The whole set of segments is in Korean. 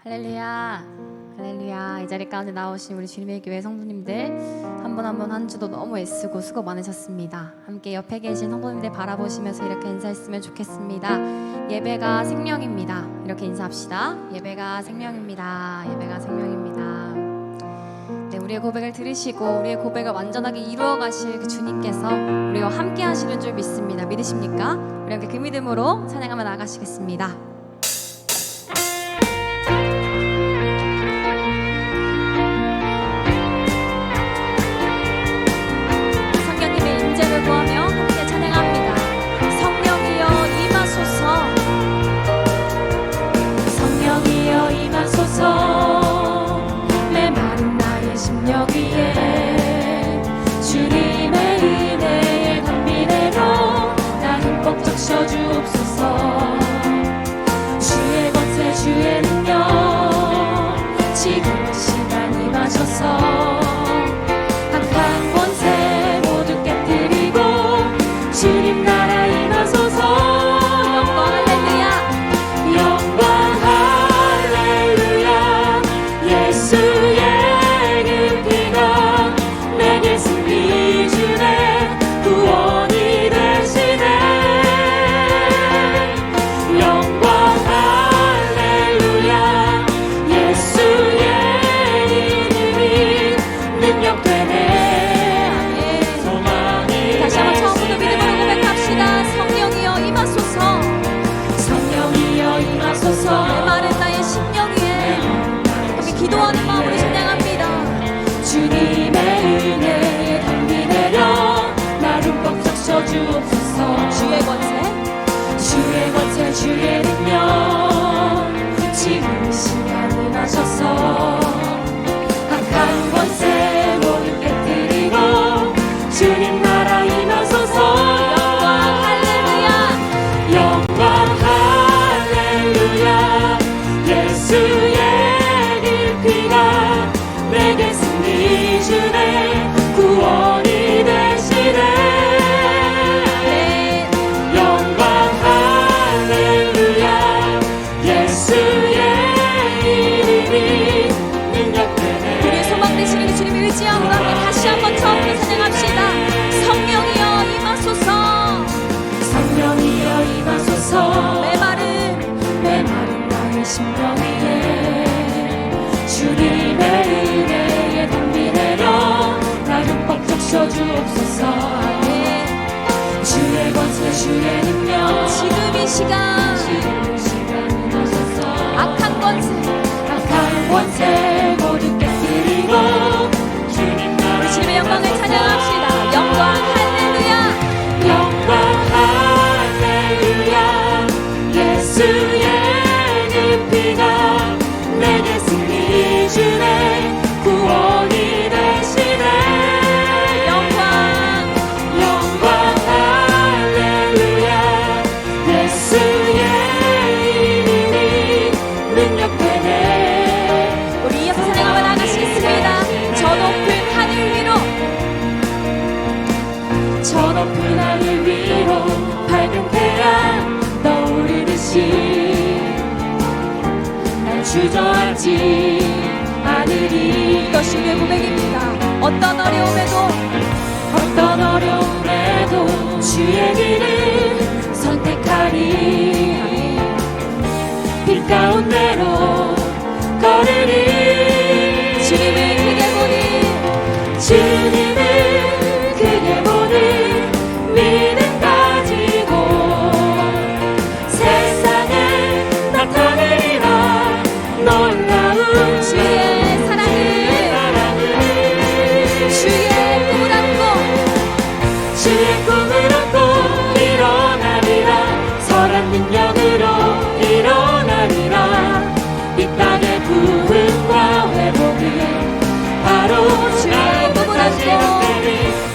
할렐루야, 할렐루야. 이 자리 가운데 나오신 우리 주님의 교회 성도님들 한 분 한 분 한 주도 너무 애쓰고 수고 많으셨습니다. 함께 옆에 계신 성도님들 바라보시면서 이렇게 인사했으면 좋겠습니다. 예배가 생명입니다. 이렇게 인사합시다. 예배가 생명입니다. 예배가 생명입니다. 네, 우리의 고백을 들으시고 우리의 고백을 완전하게 이루어 가실 그 주님께서 우리와 함께 하시는 줄 믿습니다. 믿으십니까? 우리 함께 그 믿음으로 찬양하며 나가시겠습니다. 구하며 함께 찬양합니다. 성령이여 임하소서, 성령이여 임하소서. 메마른 나의 심령 위에 주님의 은혜의 담비 내려 나 흠뻑 적셔 주옵소서. 주의 권세 주의 능력 지금 이 시간 임하셔서 악한 권세 모두 깨뜨리고 주님 나라 임하소서. 영광 할렐루야, 영광 할렐루야. 예수의 그 피가 내게 승리 주네, 구원이 되시네. 영광 할렐루야. 예수의 이름이 능력되네. 다시 한번 처음부터 믿음으로 고백합시다. 성령이여 임하소서, 성령이여 임하소서. 메마른 나의 심령 위에 함께 기도하는 마음으로 찬양합니다. 주님의 은혜에 담비 내려 나 흠뻑 적셔 주옵소서. 주의 권세 주의 능력 지금 이 시간 임하셔서 악한 권세 모두 깨뜨리고 주님 나라 임하소서. 영광 할렐루야. 예수의 그 피가 내게 승리 주네, 구원이 되시네. 영광 할렐루야. 예수의 이름이 능력되네. 우리의 소망 되시기를 주님을 의지하고 함께 다시 한번 처음으로 찬양합시다. 성령이여 임하소서, 성령이여 임하소서. 메마른 나의 심령 위에 주님의 은혜에 담비 내려 나 흠뻑 적셔 주옵소서. 주의 권세 주의 능력 지금 이 시간 임하소서. 악한 권세 모두 깨뜨리고 주님 나라 우리 주님의 영광을 찬양합시다. 영광 할렐루야, 영광 할렐루야. 예수의 그 피가 내게 승리 주네, 구원이 되시네. 영광 할렐루야. 예수의 이름이 능력되네. 우리 이어서 찬양하며 나가시겠습니다. 저 높은 하늘 위로, 저 높은 하늘 위로 밝은 태양 떠오르듯이 날 주저앉지 않으리. 이것이 우리의 고백입니다. 어떤 어려움에도 주의 길을 선택하리. 빛 가운데로 걸으리. 주님을 크게 보는 믿음 가지고 세상에 나타내리라 놀라운 주의 사랑을 주의 꿈을 안고 일어나리라. 선한 능력으로 일어나리라. 이 땅의 부흥과 회복은 바로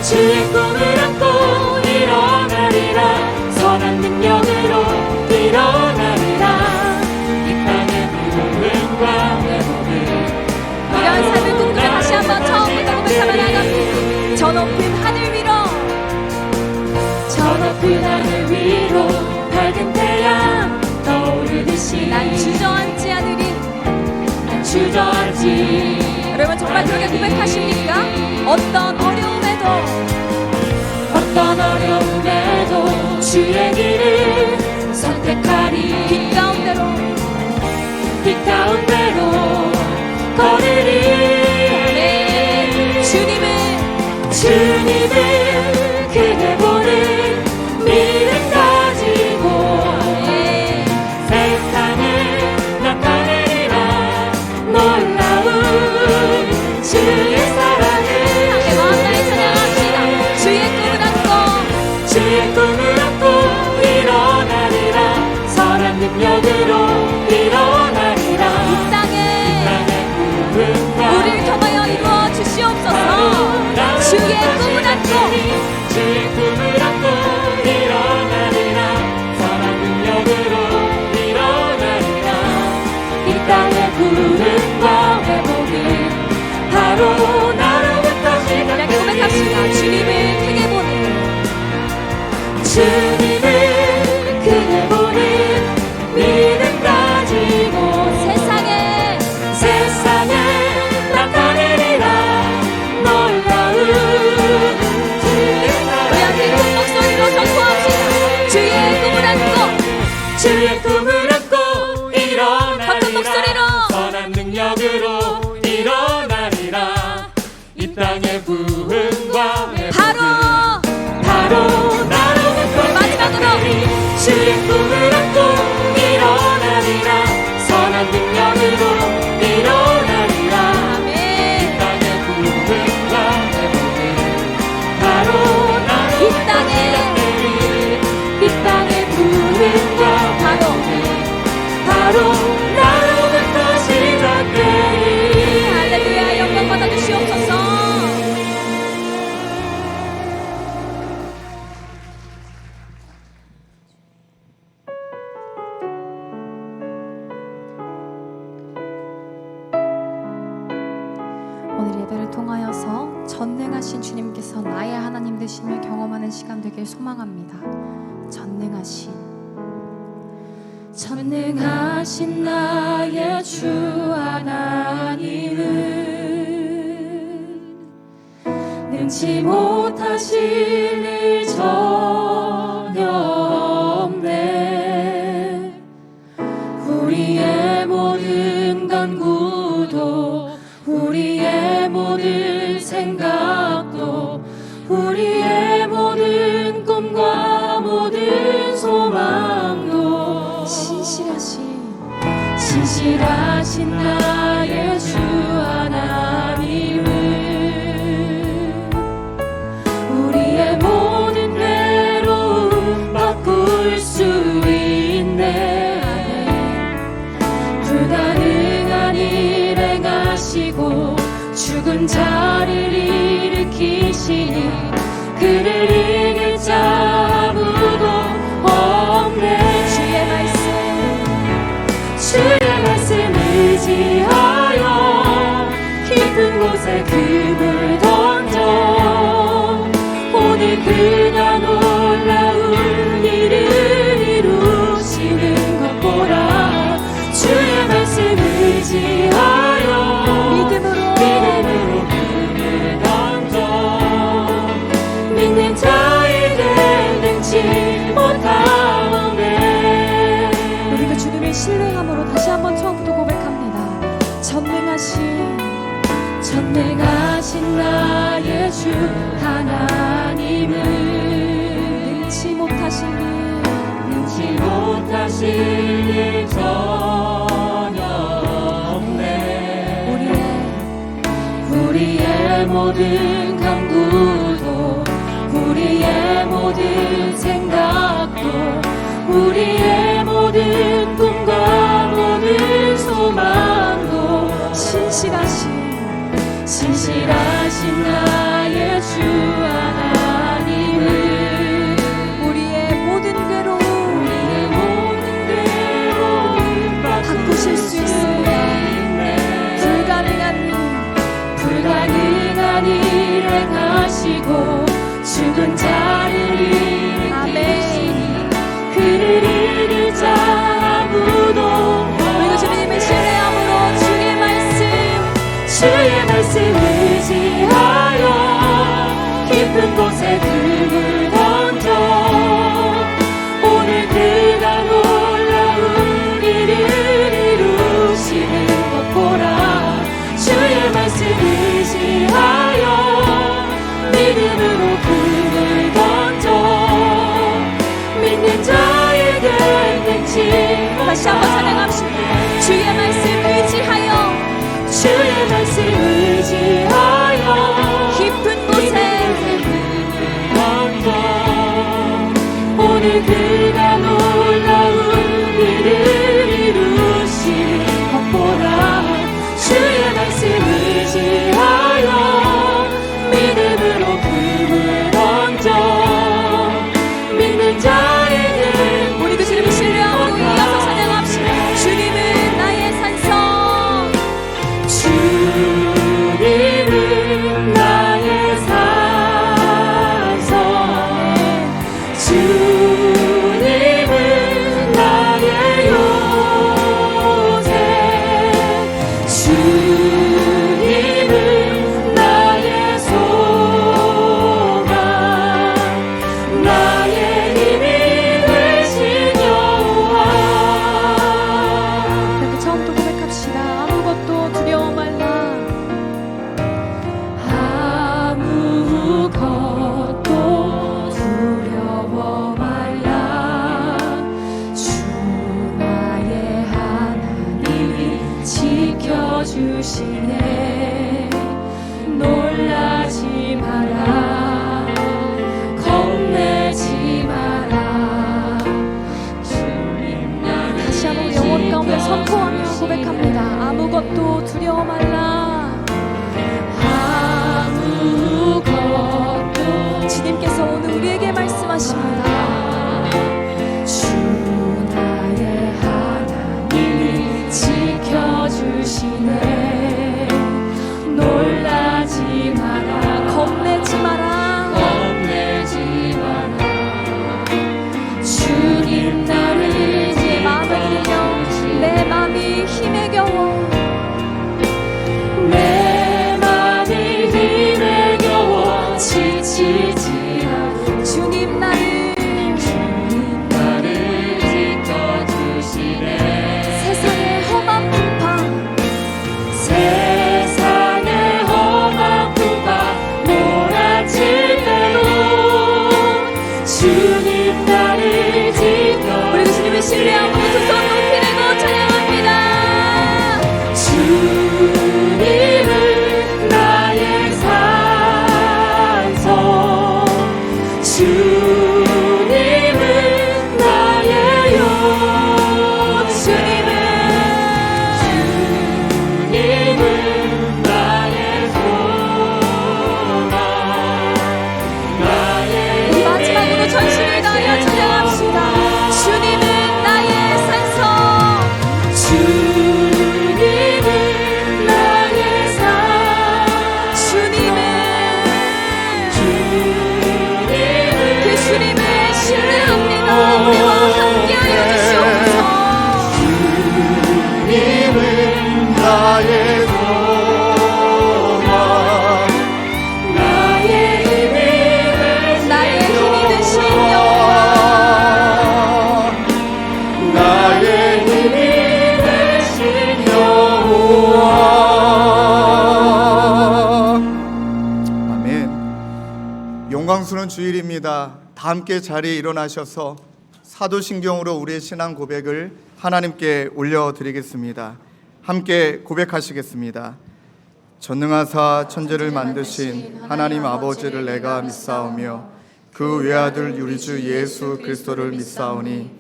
주의 꿈을 안고 일어나리라. 선한 능력으로 일어나리라. 이 땅의 부흥과 회복은 이런 삶을 꿈꾸며 다시 한번 처음부터 고백하며 나갑니다. 저 높은 하늘 위로, 저 높은 하늘 위로 밝은 태양 떠오르듯이 난 주저앉지 않으리. 주저앉지. 여러분 정말 그렇게 고백하십니까? 어떤 어려움에도 주의 길을 선택하리. 빛 가운데로 걸으리. 네. 주님을 크게 보는 믿음 가지고 네. 세상을 나타내리라. 놀라운 주의 사랑을 함께 마음 다해 찬양합니다. 주의 꿈을 안고 일어나리라. 선한 능력으로 일어나리라. 이 땅에 부흥과 우리를 통하여 이루어 주시옵소서. 주의 꿈을 안고 일어나리라. 선한 능력으로 일어나리라. 이 땅의 부흥과 회복은 바로 나로부터 이렇게 고백합시다. 주님을 크게 보는 믿음 가지고 세상에 나타내리라. 놀라운 주의 우리 함께 큰 목소리로 선포합시다. 주의 꿈을 안고 일어나리라. 더 큰 목소리로 선한 능력으로 일어나리라. 이 땅의 부흥과 바로 나로부터 마지막으로 주의 꿈을 안고 일어나리라. 선한 능력으로 일어나리라. 아멘. 이 땅의 부흥과 회복은 바로 이 땅의 부흥과 바로 나로부터 시작되리. 할렐루야. 영광 받아 주시옵소서. 오늘 예배를 통하여서 전능하신 주님께서 나의 하나님 되심을 경험하는 시간 되길 소망합니다. 전능하신 나의 주 하나님은 능치 못하실 일 전혀 없네. 우리의 모든 간구도 우리의 모든 생각도 우리의 모든 꿈과 모든 소망도 신실하신 나의 주 하나님은 우리의 모든 괴로움 바꿀 수 있네. 불가능한 일 행하시고 죽은 자를 일으키시니 그를 이길 자 아무도 없네. 주의 말씀 의지하여 깊은 곳에 금을 던져 오늘 그가 놀라운 일을 이루시는 것 보라. 주의 말씀 의지하여 믿음으로 금을 던져 믿는 자에게 능치 못하오네. 우리가 주님을 신뢰함으로 다시 한번 처음부터 고백합니다. 전능하신 나의 주 하나님은 능치 못하실 일 전혀 없네. 우리의 모든 간구도 우리의 모든 생각도 우리의 모든 꿈과 모든 소망도 신실하신 나의 주 하나님은 우리의 모든 괴로움 바꾸실 수 있습니다. 불가능한 일 행하시고 죽은 자를 일으키시니 그를 이길 자 아무도. 우리가 주님을 신뢰함으로 주의 말씀 다시 한번 찬양합시다. 주의 말씀 의지하여, 주의 말씀 의지하여 깊은 곳에 오늘 그가 놀라운 일을 이루시었보라. 주의 말씀 의지하여 믿음으로 금을 얹어 믿는 자에게 우리도 주님을 신뢰하고 이어서 찬양합시다. 주님은 나의 산성, 주님은 나의 산성, 주님은 나의 요새, 주님은 나의 소망, 나의 힘이 되신 여호와. 이렇게 처음부터 고백합시다. 아무것도 두려워 말라. 아무것도 두려워 말라. 주 나의 하나님이 지켜주시네. 놀라지 마라, 겁내지 마라. 주님 나를 다시 한번 영혼 가운데 선포하며 고백합니다. 아무것도 두려워 말라. 아무것도 주님께서 오늘 우리에게 말씀하십니다. 주 나의 하나님이 지켜주시네. 놀라지 마라, 겁내지 마라, 겁내지 마라. 주님 나를 내 마음을 들려 내 마음이 힘에 겨워, 내 마음이 힘에 겨워 지치지 않고 주님 나를 지켜주시네. 세상의 험한 풍파, 세상의 험한 풍파 몰아칠 때도 주님 나를 지켜. 우리도 주님을 신뢰하고 두 손 높이 들고 찬양합니다. 주님은 나의 산성, 주님은 나의 요, 주님은 나의 소망, 나의 우리 마지막으로 전심을 다하여 찬양합시다. 주님은 나의 산성, 주님은 나의 산, 주님은 그 주님을 신뢰합니다. 우리와 함께하여 주시옵소서. 주님은 나의 소망, 나의 힘이 되신 여호와, 나의 힘이 되신 여호와. 아멘. 영광스러운 주일입니다. 다 함께 자리에 일어나셔서 사도신경으로 우리의 신앙 고백을 하나님께 올려드리겠습니다. 함께 고백하시겠습니다. 전능하사 천지를 만드신 하나님 아버지를 내가 믿사오며 그 외아들 우리 주 예수 그리스도를 믿사오니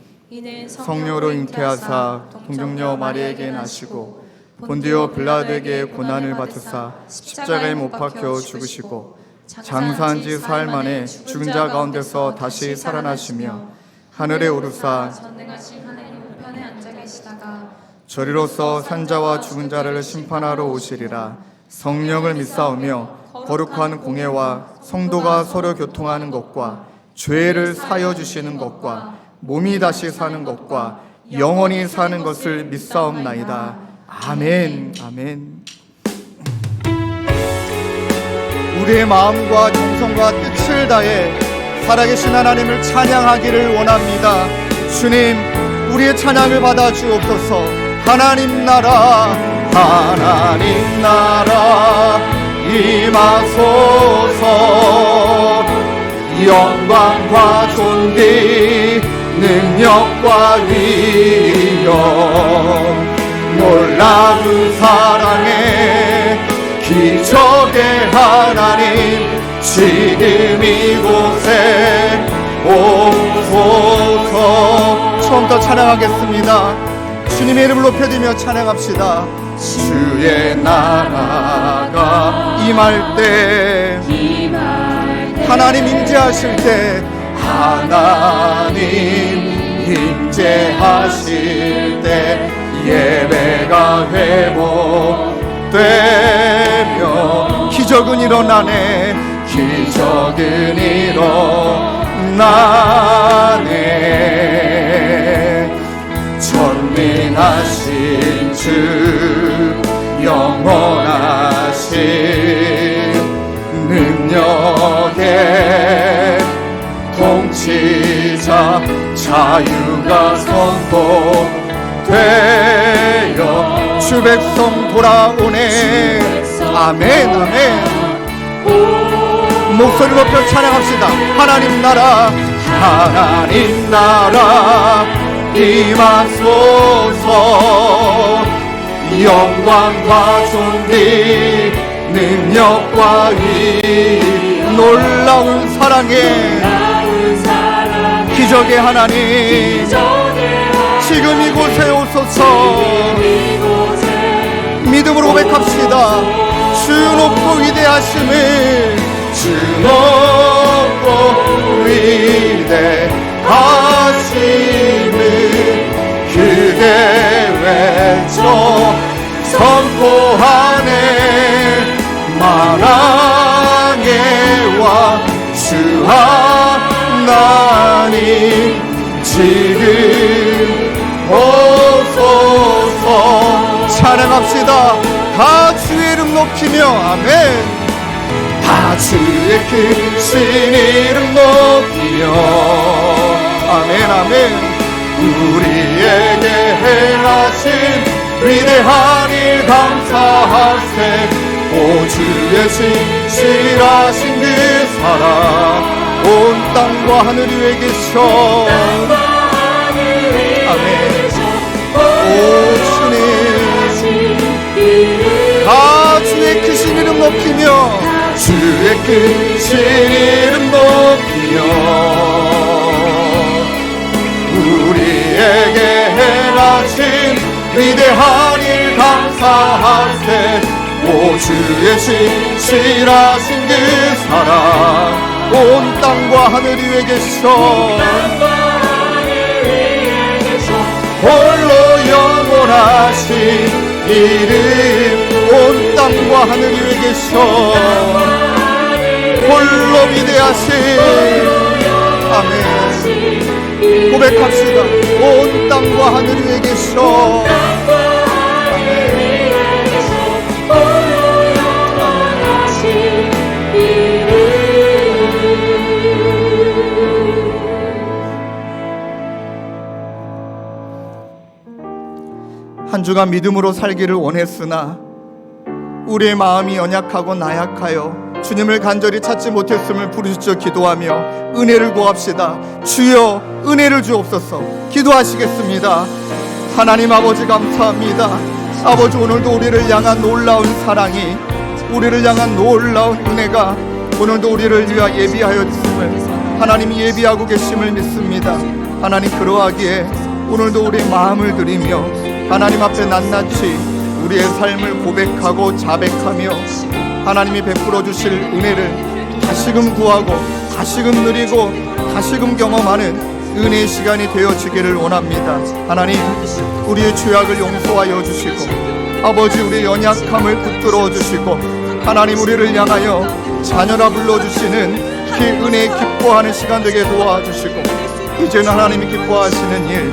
성령으로 잉태하사 동정녀 마리에게 나시고 본디오 빌라도에게 고난을 받으사 십자가에 못 박혀 죽으시고 장사한 지 사흘 만에 죽은 자 가운데서 다시 살아나시며 하늘에 오르사 전능하신 하나님 우편에 앉아 계시다가 저리로서 산자와 죽은 자를 심판하러 오시리라. 성령을 믿사오며 거룩한 공예와 성도가 서로 교통하는 것과 죄를 사여 주시는 것과 몸이 다시 사는 것과 영원히 사는 것을 믿사옵나이다. 아멘. 아멘. 우리의 마음과 정성과 뜻을 다해 살아계신 하나님을 찬양하기를 원합니다. 주님, 우리의 찬양을 받아 주옵소서. 하나님 나라, 하나님 나라 임하소서. 영광과 존귀 능력과 위엄 놀라운 사랑에 기적의 하나님 지금 이곳에 오소서. 처음부터 찬양하겠습니다. 주님의 이름을 높여드리며 찬양합시다. 주의 나라가 임할 때, 하나님 임재하실 때, 하나님 임재하실 때 예배가 회복되며 기적은 일어나네, 기적은 일어나네. 전능하신 주 영원하신 능력의 통치자 자유가 선포되어 주 백성 돌아오네. 아멘 아멘. 목소리 높여 찬양합시다. 하나님 나라 하나님 나라 임하소서. 영광과 존귀 능력과 이 놀라운 사랑에 기적의 하나님 지금 이곳에 오소서. 믿음으로 고백합시다. 주 높고 위대하심을, 주 높고 위대하심을 그대 외쳐 선포하네. 만왕의 왕 주 하나님 지금 오소서. 찬양합시다. 다 주의 이름 높이며 아멘. 다 주의 크신 이름 높이며 아멘 아멘. 우리에게 행하신 위대한 일 감사하세. 오 주의 신실하신 그 사랑 온 땅과 하늘 위에 계셔. 아멘. 오 주님 다 주의 크신 이름 높이며 주의 크신 이름 높이며 우리에게 행하신 위대한 일 감사하세. 오 주의 신실하신 그 사랑 온 땅과 하늘 위에 계셔. 홀로 영원하신 이름 온 땅과 하늘 위에 계셔. 홀로 위대하신 아멘. 고백합시다. 온 땅과 하늘 위에 계셔. 한 주간 믿음으로 살기를 원했으나 우리의 마음이 연약하고 나약하여 주님을 간절히 찾지 못했음을 부르짖어 기도하며 은혜를 구합시다. 주여 은혜를 주옵소서. 기도하시겠습니다. 하나님 아버지 감사합니다. 아버지 오늘도 우리를 향한 놀라운 사랑이, 우리를 향한 놀라운 은혜가 오늘도 우리를 위하여 예비하였음을 하나님이 예비하고 계심을 믿습니다. 하나님 그러하기에 오늘도 우리의 마음을 드리며 하나님 앞에 낱낱이 우리의 삶을 고백하고 자백하며 하나님이 베풀어 주실 은혜를 다시금 구하고 다시금 누리고 다시금 경험하는 은혜의 시간이 되어지기를 원합니다. 하나님 우리의 죄악을 용서하여 주시고 아버지 우리의 연약함을 붙들어 주시고 하나님 우리를 향하여 자녀라 불러주시는 그 은혜에 기뻐하는 시간 되게 도와주시고 이제는 하나님이 기뻐하시는 일,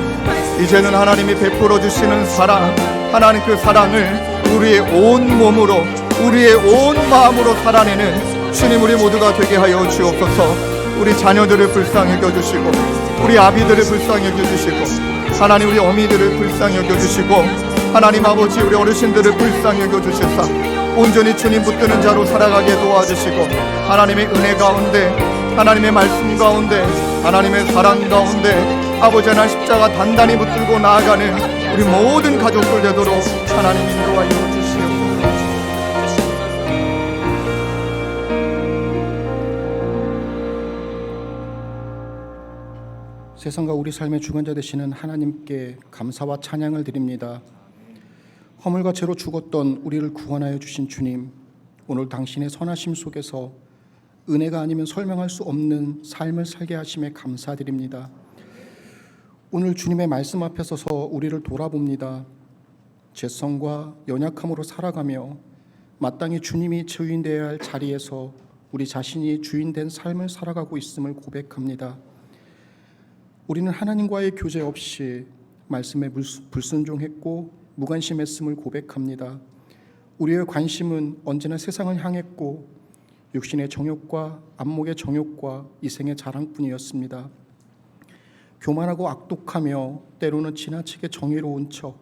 이제는 하나님이 베풀어 주시는 사랑, 하나님 그 사랑을 우리의 온 몸으로 우리의 온 마음으로 살아내는 주님 우리 모두가 되게 하여 주옵소서. 우리 자녀들을 불쌍히 여겨주시고 우리 아비들을 불쌍히 여겨주시고 하나님 우리 어미들을 불쌍히 여겨주시고 하나님 아버지 우리 어르신들을 불쌍히 여겨주시사 온전히 주님 붙드는 자로 살아가게 도와주시고 하나님의 은혜 가운데 하나님의 말씀 가운데 하나님의 사랑 가운데 아버지 하나님 십자가 단단히 붙들고 나아가는 우리 우리 모든 가족들 되도록 하나님 인도하여 주시옵소서. 세상과 우리 삶의 주관자 되시는 하나님께 감사와 찬양을 드립니다. 허물과 죄로 죽었던 우리를 구원하여 주신 주님, 오늘 당신의 선하심 속에서 은혜가 아니면 설명할 수 없는 삶을 살게 하심에 감사드립니다. 오늘 주님의 말씀 앞에 서서 우리를 돌아봅니다. 죄성과 연약함으로 살아가며 마땅히 주님이 주인되어야 할 자리에서 우리 자신이 주인된 삶을 살아가고 있음을 고백합니다. 우리는 하나님과의 교제 없이 말씀에 불순종했고 무관심했음을 고백합니다. 우리의 관심은 언제나 세상을 향했고 육신의 정욕과 안목의 정욕과 이생의 자랑뿐이었습니다. 교만하고 악독하며 때로는 지나치게 정의로운 척,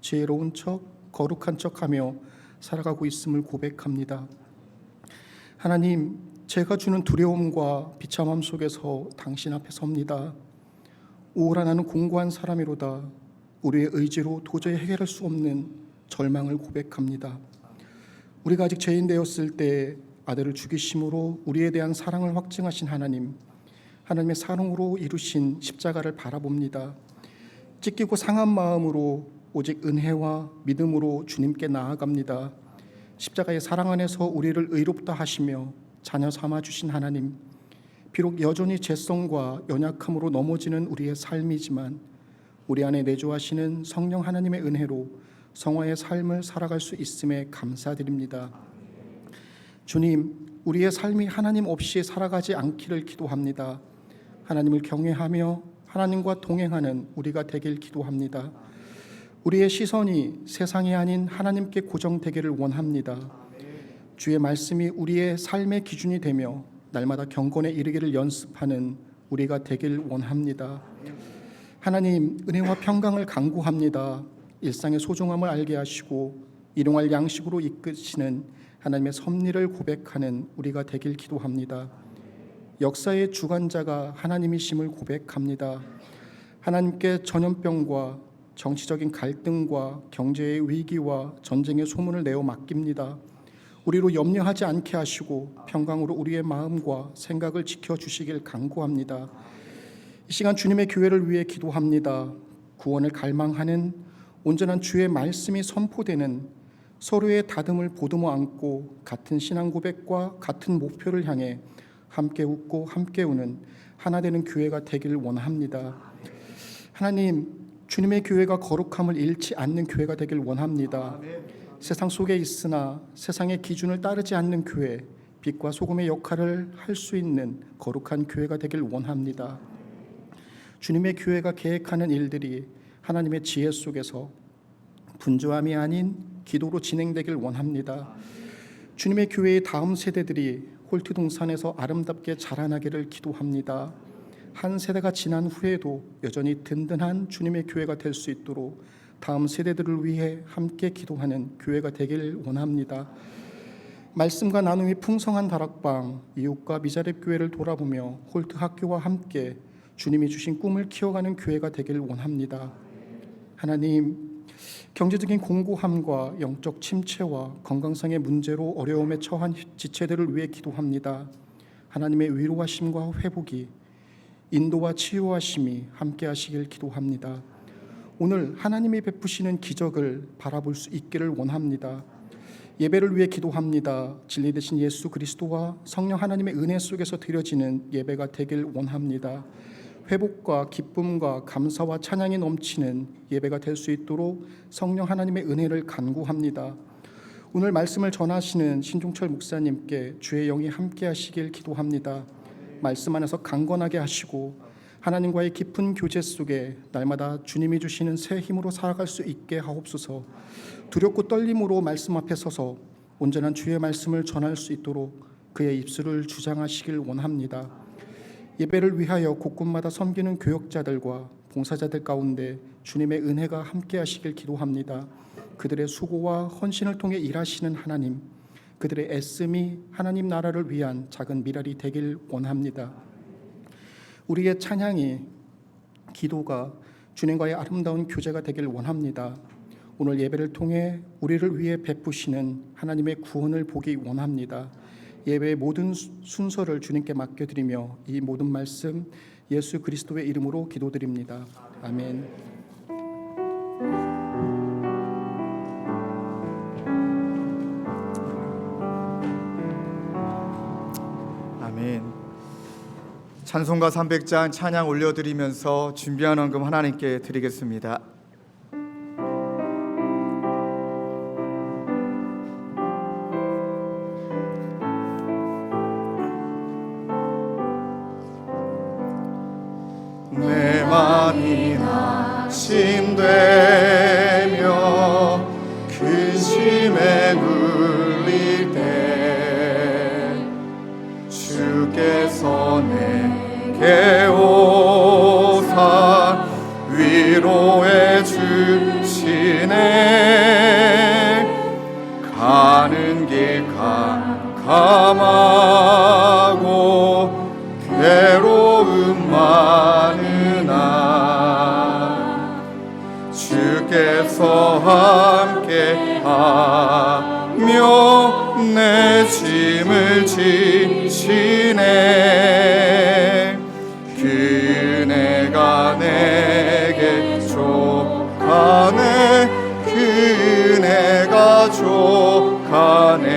지혜로운 척, 거룩한 척하며 살아가고 있음을 고백합니다. 하나님, 제가 주는 두려움과 비참함 속에서 당신 앞에 섭니다. 오라 나는 공고한 사람이로다. 우리의 의지로 도저히 해결할 수 없는 절망을 고백합니다. 우리가 아직 죄인 되었을 때 아들을 죽이심으로 우리에 대한 사랑을 확증하신 하나님, 하나님의 사랑으로 이루신 십자가를 바라봅니다. 찢기고 상한 마음으로 오직 은혜와 믿음으로 주님께 나아갑니다. 십자가의 사랑 안에서 우리를 의롭다 하시며 자녀 삼아 주신 하나님, 비록 여전히 죄성과 연약함으로 넘어지는 우리의 삶이지만 우리 안에 내주하시는 성령 하나님의 은혜로 성화의 삶을 살아갈 수 있음에 감사드립니다. 주님, 우리의 삶이 하나님 없이 살아가지 않기를 기도합니다. 하나님을 경외하며 하나님과 동행하는 우리가 되길 기도합니다. 우리의 시선이 세상이 아닌 하나님께 고정되기를 원합니다. 주의 말씀이 우리의 삶의 기준이 되며 날마다 경건에 이르기를 연습하는 우리가 되길 원합니다. 하나님, 은혜와 평강을 간구합니다. 일상의 소중함을 알게 하시고 일용할 양식으로 이끄시는 하나님의 섭리를 고백하는 우리가 되길 기도합니다. 역사의 주관자가 하나님이심을 고백합니다. 하나님께 전염병과 정치적인 갈등과 경제의 위기와 전쟁의 소문을 내어 맡깁니다. 우리로 염려하지 않게 하시고 평강으로 우리의 마음과 생각을 지켜주시길 간구합니다. 이 시간 주님의 교회를 위해 기도합니다. 구원을 갈망하는 온전한 주의 말씀이 선포되는 서로의 다듬을 보듬어 안고 같은 신앙 고백과 같은 목표를 향해 함께 웃고 함께 우는 하나 되는 교회가 되길 원합니다. 하나님, 주님의 교회가 거룩함을 잃지 않는 교회가 되길 원합니다. 세상 속에 있으나 세상의 기준을 따르지 않는 교회, 빛과 소금의 역할을 할 수 있는 거룩한 교회가 되길 원합니다. 주님의 교회가 계획하는 일들이 하나님의 지혜 속에서 분주함이 아닌 기도로 진행되길 원합니다. 주님의 교회의 다음 세대들이 홀트동산에서 아름답게 자라나기를 기도합니다. 한 세대가 지난 후에도 여전히 든든한 주님의 교회가 될 수 있도록 다음 세대들을 위해 함께 기도하는 교회가 되길 원합니다. 말씀과 나눔이 풍성한 다락방 이웃과 미자립 교회를 돌아보며 홀트 학교와 함께 주님이 주신 꿈을 키워가는 교회가 되길 원합니다. 하나님, 경제적인 공고함과 영적 침체와 건강상의 문제로 어려움에 처한 지체들을 위해 기도합니다. 하나님의 위로하심과 회복이 인도와 치유하심이 함께 하시길 기도합니다. 오늘 하나님이 베푸시는 기적을 바라볼 수 있기를 원합니다. 예배를 위해 기도합니다. 진리 되신 예수 그리스도와 성령 하나님의 은혜 속에서 드려지는 예배가 되길 원합니다. 회복과 기쁨과 감사와 찬양이 넘치는 예배가 될 수 있도록 성령 하나님의 은혜를 간구합니다. 오늘 말씀을 전하시는 신종철 목사님께 주의 영이 함께 하시길 기도합니다. 말씀 안에서 강건하게 하시고 하나님과의 깊은 교제 속에 날마다 주님이 주시는 새 힘으로 살아갈 수 있게 하옵소서. 두렵고 떨림으로 말씀 앞에 서서 온전한 주의 말씀을 전할 수 있도록 그의 입술을 주장하시길 원합니다. 예배를 위하여 곳곳마다 섬기는 교역자들과 봉사자들 가운데 주님의 은혜가 함께 하시길 기도합니다. 그들의 수고와 헌신을 통해 일하시는 하나님, 그들의 애씀이 하나님 나라를 위한 작은 미랄이 되길 원합니다. 우리의 찬양이, 기도가 주님과의 아름다운 교제가 되길 원합니다. 오늘 예배를 통해 우리를 위해 베푸시는 하나님의 구원을 보기 원합니다. 예배의 모든 순서를 주님께 맡겨드리며 이 모든 말씀 예수 그리스도의 이름으로 기도드립니다. 아멘. 아멘. 찬송가 300장 찬양 올려드리면서 준비한 헌금 하나님께 드리겠습니다. 내 맘이 낙심되며 근심에 눌릴 때 주께서 내게 오사 위로해 주시네. 가는 길 캄캄하고 괴로움 많으나 주께서 함께하며 내 짐을 지시네. 그네가 내게 족하네. 그네가 족하네.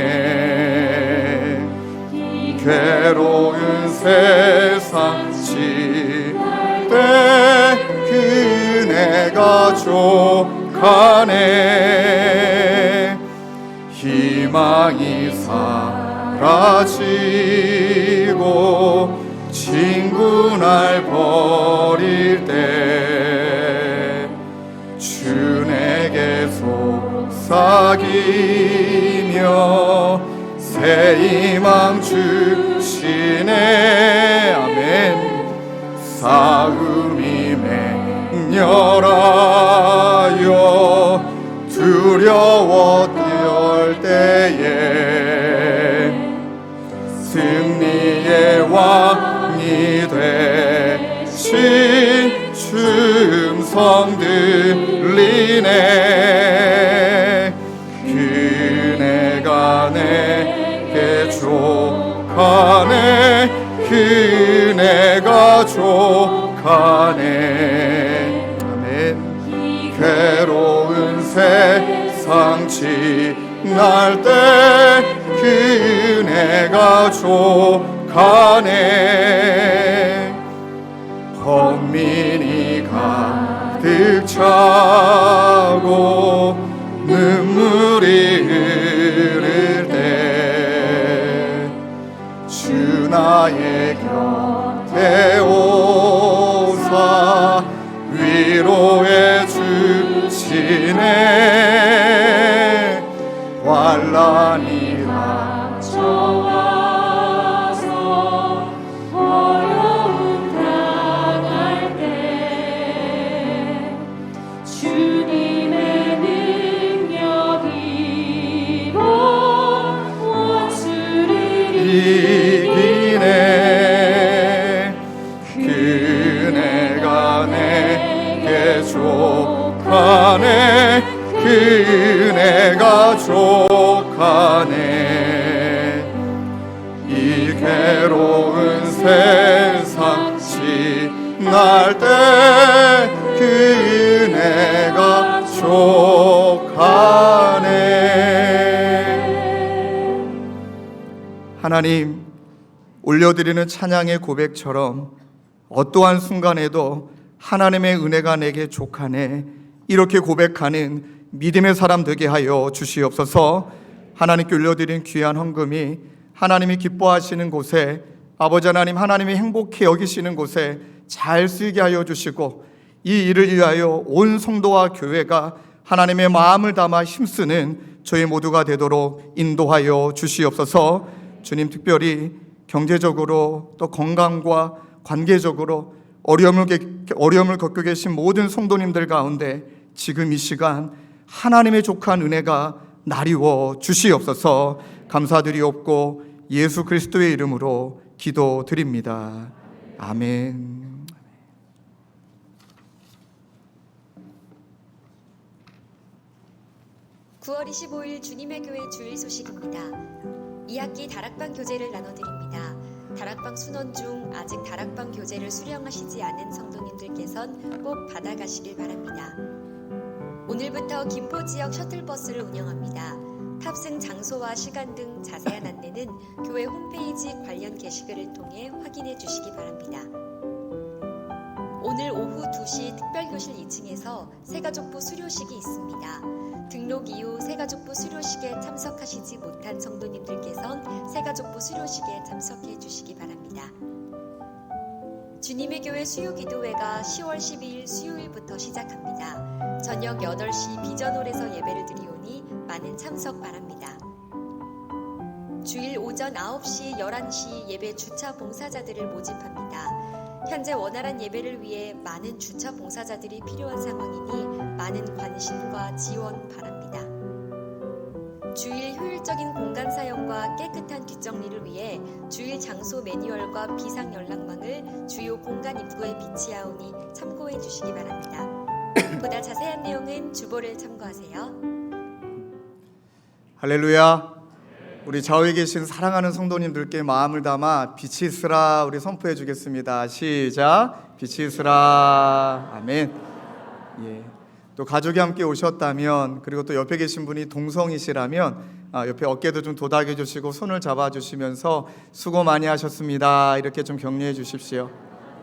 괴로운 세상 지날 때 그네가 족하네. 희망이 사라지고 친구 날 버릴 때 주 내게 속삭이며 새 희망 주시네. 아멘. 싸움이 맹렬하여 두려워 떨 때에 승리의 왕이 되신 주 음성 들리네. 그네가 내게 족하네. 그네가 족하네. 아멘. 괴로운 세상 지날 때 그네가 족하네. 범민이 가득 차고 눈물이 흐를 때 주 나의 곁에 오사 위로해 주시네. 환난이 닥쳐와서 어려움 당할 때 주님의 능력으로 원수를 이기네. 그네가 내게 족하네. 그네가 족하네. 이 괴로운 세상 지날 때 그네가 족하네. 하나님, 올려드리는 찬양의 고백처럼 어떠한 순간에도 하나님의 은혜가 내게 족하네, 이렇게 고백하는 믿음의 사람 되게 하여 주시옵소서. 하나님께 올려드린 귀한 헌금이 하나님이 기뻐하시는 곳에, 아버지 하나님 하나님이 행복히 여기시는 곳에 잘 쓰이게 하여 주시고, 이 일을 위하여 온 성도와 교회가 하나님의 마음을 담아 힘쓰는 저희 모두가 되도록 인도하여 주시옵소서. 주님, 특별히 경제적으로 또 건강과 관계적으로 어려움을 겪고 계신 모든 성도님들 가운데 지금 이 시간 하나님의 족한 은혜가 나리워 주시옵소서. 감사드리옵고 예수 그리스도의 이름으로 기도드립니다. 아멘. 9월 25일 주님의 교회 주일 소식입니다. 2학기 다락방 교재를 나눠드립니다. 다락방 순원 중 아직 다락방 교재를 수령하시지 않은 성도님들께선 꼭 받아가시길 바랍니다. 오늘부터 김포 지역 셔틀버스를 운영합니다. 탑승 장소와 시간 등 자세한 안내는 교회 홈페이지 관련 게시글을 통해 확인해 주시기 바랍니다. 오늘 오후 2시 특별교실 2층에서 새가족부 수료식이 있습니다. 등록 이후 새가족부 수료식에 참석하시지 못한 성도님들께선 새가족부 수료식에 참석해 주시기 바랍니다. 주님의 교회 수요기도회가 10월 12일 수요일부터 시작합니다. 저녁 8시 비전홀에서 예배를 드리오니 많은 참석 바랍니다. 주일 오전 9시, 11시 예배 주차 봉사자들을 모집합니다. 현재 원활한 예배를 위해 많은 주차 봉사자들이 필요한 상황이니 많은 관심과 지원 바랍니다. 주일 효율적인 공간 사용과 깨끗한 뒷정리를 위해 주일 장소 매뉴얼과 비상 연락망을 주요 공간 입구에 비치하오니 참고해 주시기 바랍니다. 보다 자세한 내용은 주보를 참고하세요. 할렐루야. 우리 좌우에 계신 사랑하는 성도님들께 마음을 담아 빛이 있으라 우리 선포해 주겠습니다. 시작. 빛이 있으라. 아멘. 예. 또 가족이 함께 오셨다면, 그리고 또 옆에 계신 분이 동성이시라면 옆에 어깨도 좀 도닥여 주시고 손을 잡아 주시면서 수고 많이 하셨습니다 이렇게 좀 격려해 주십시오.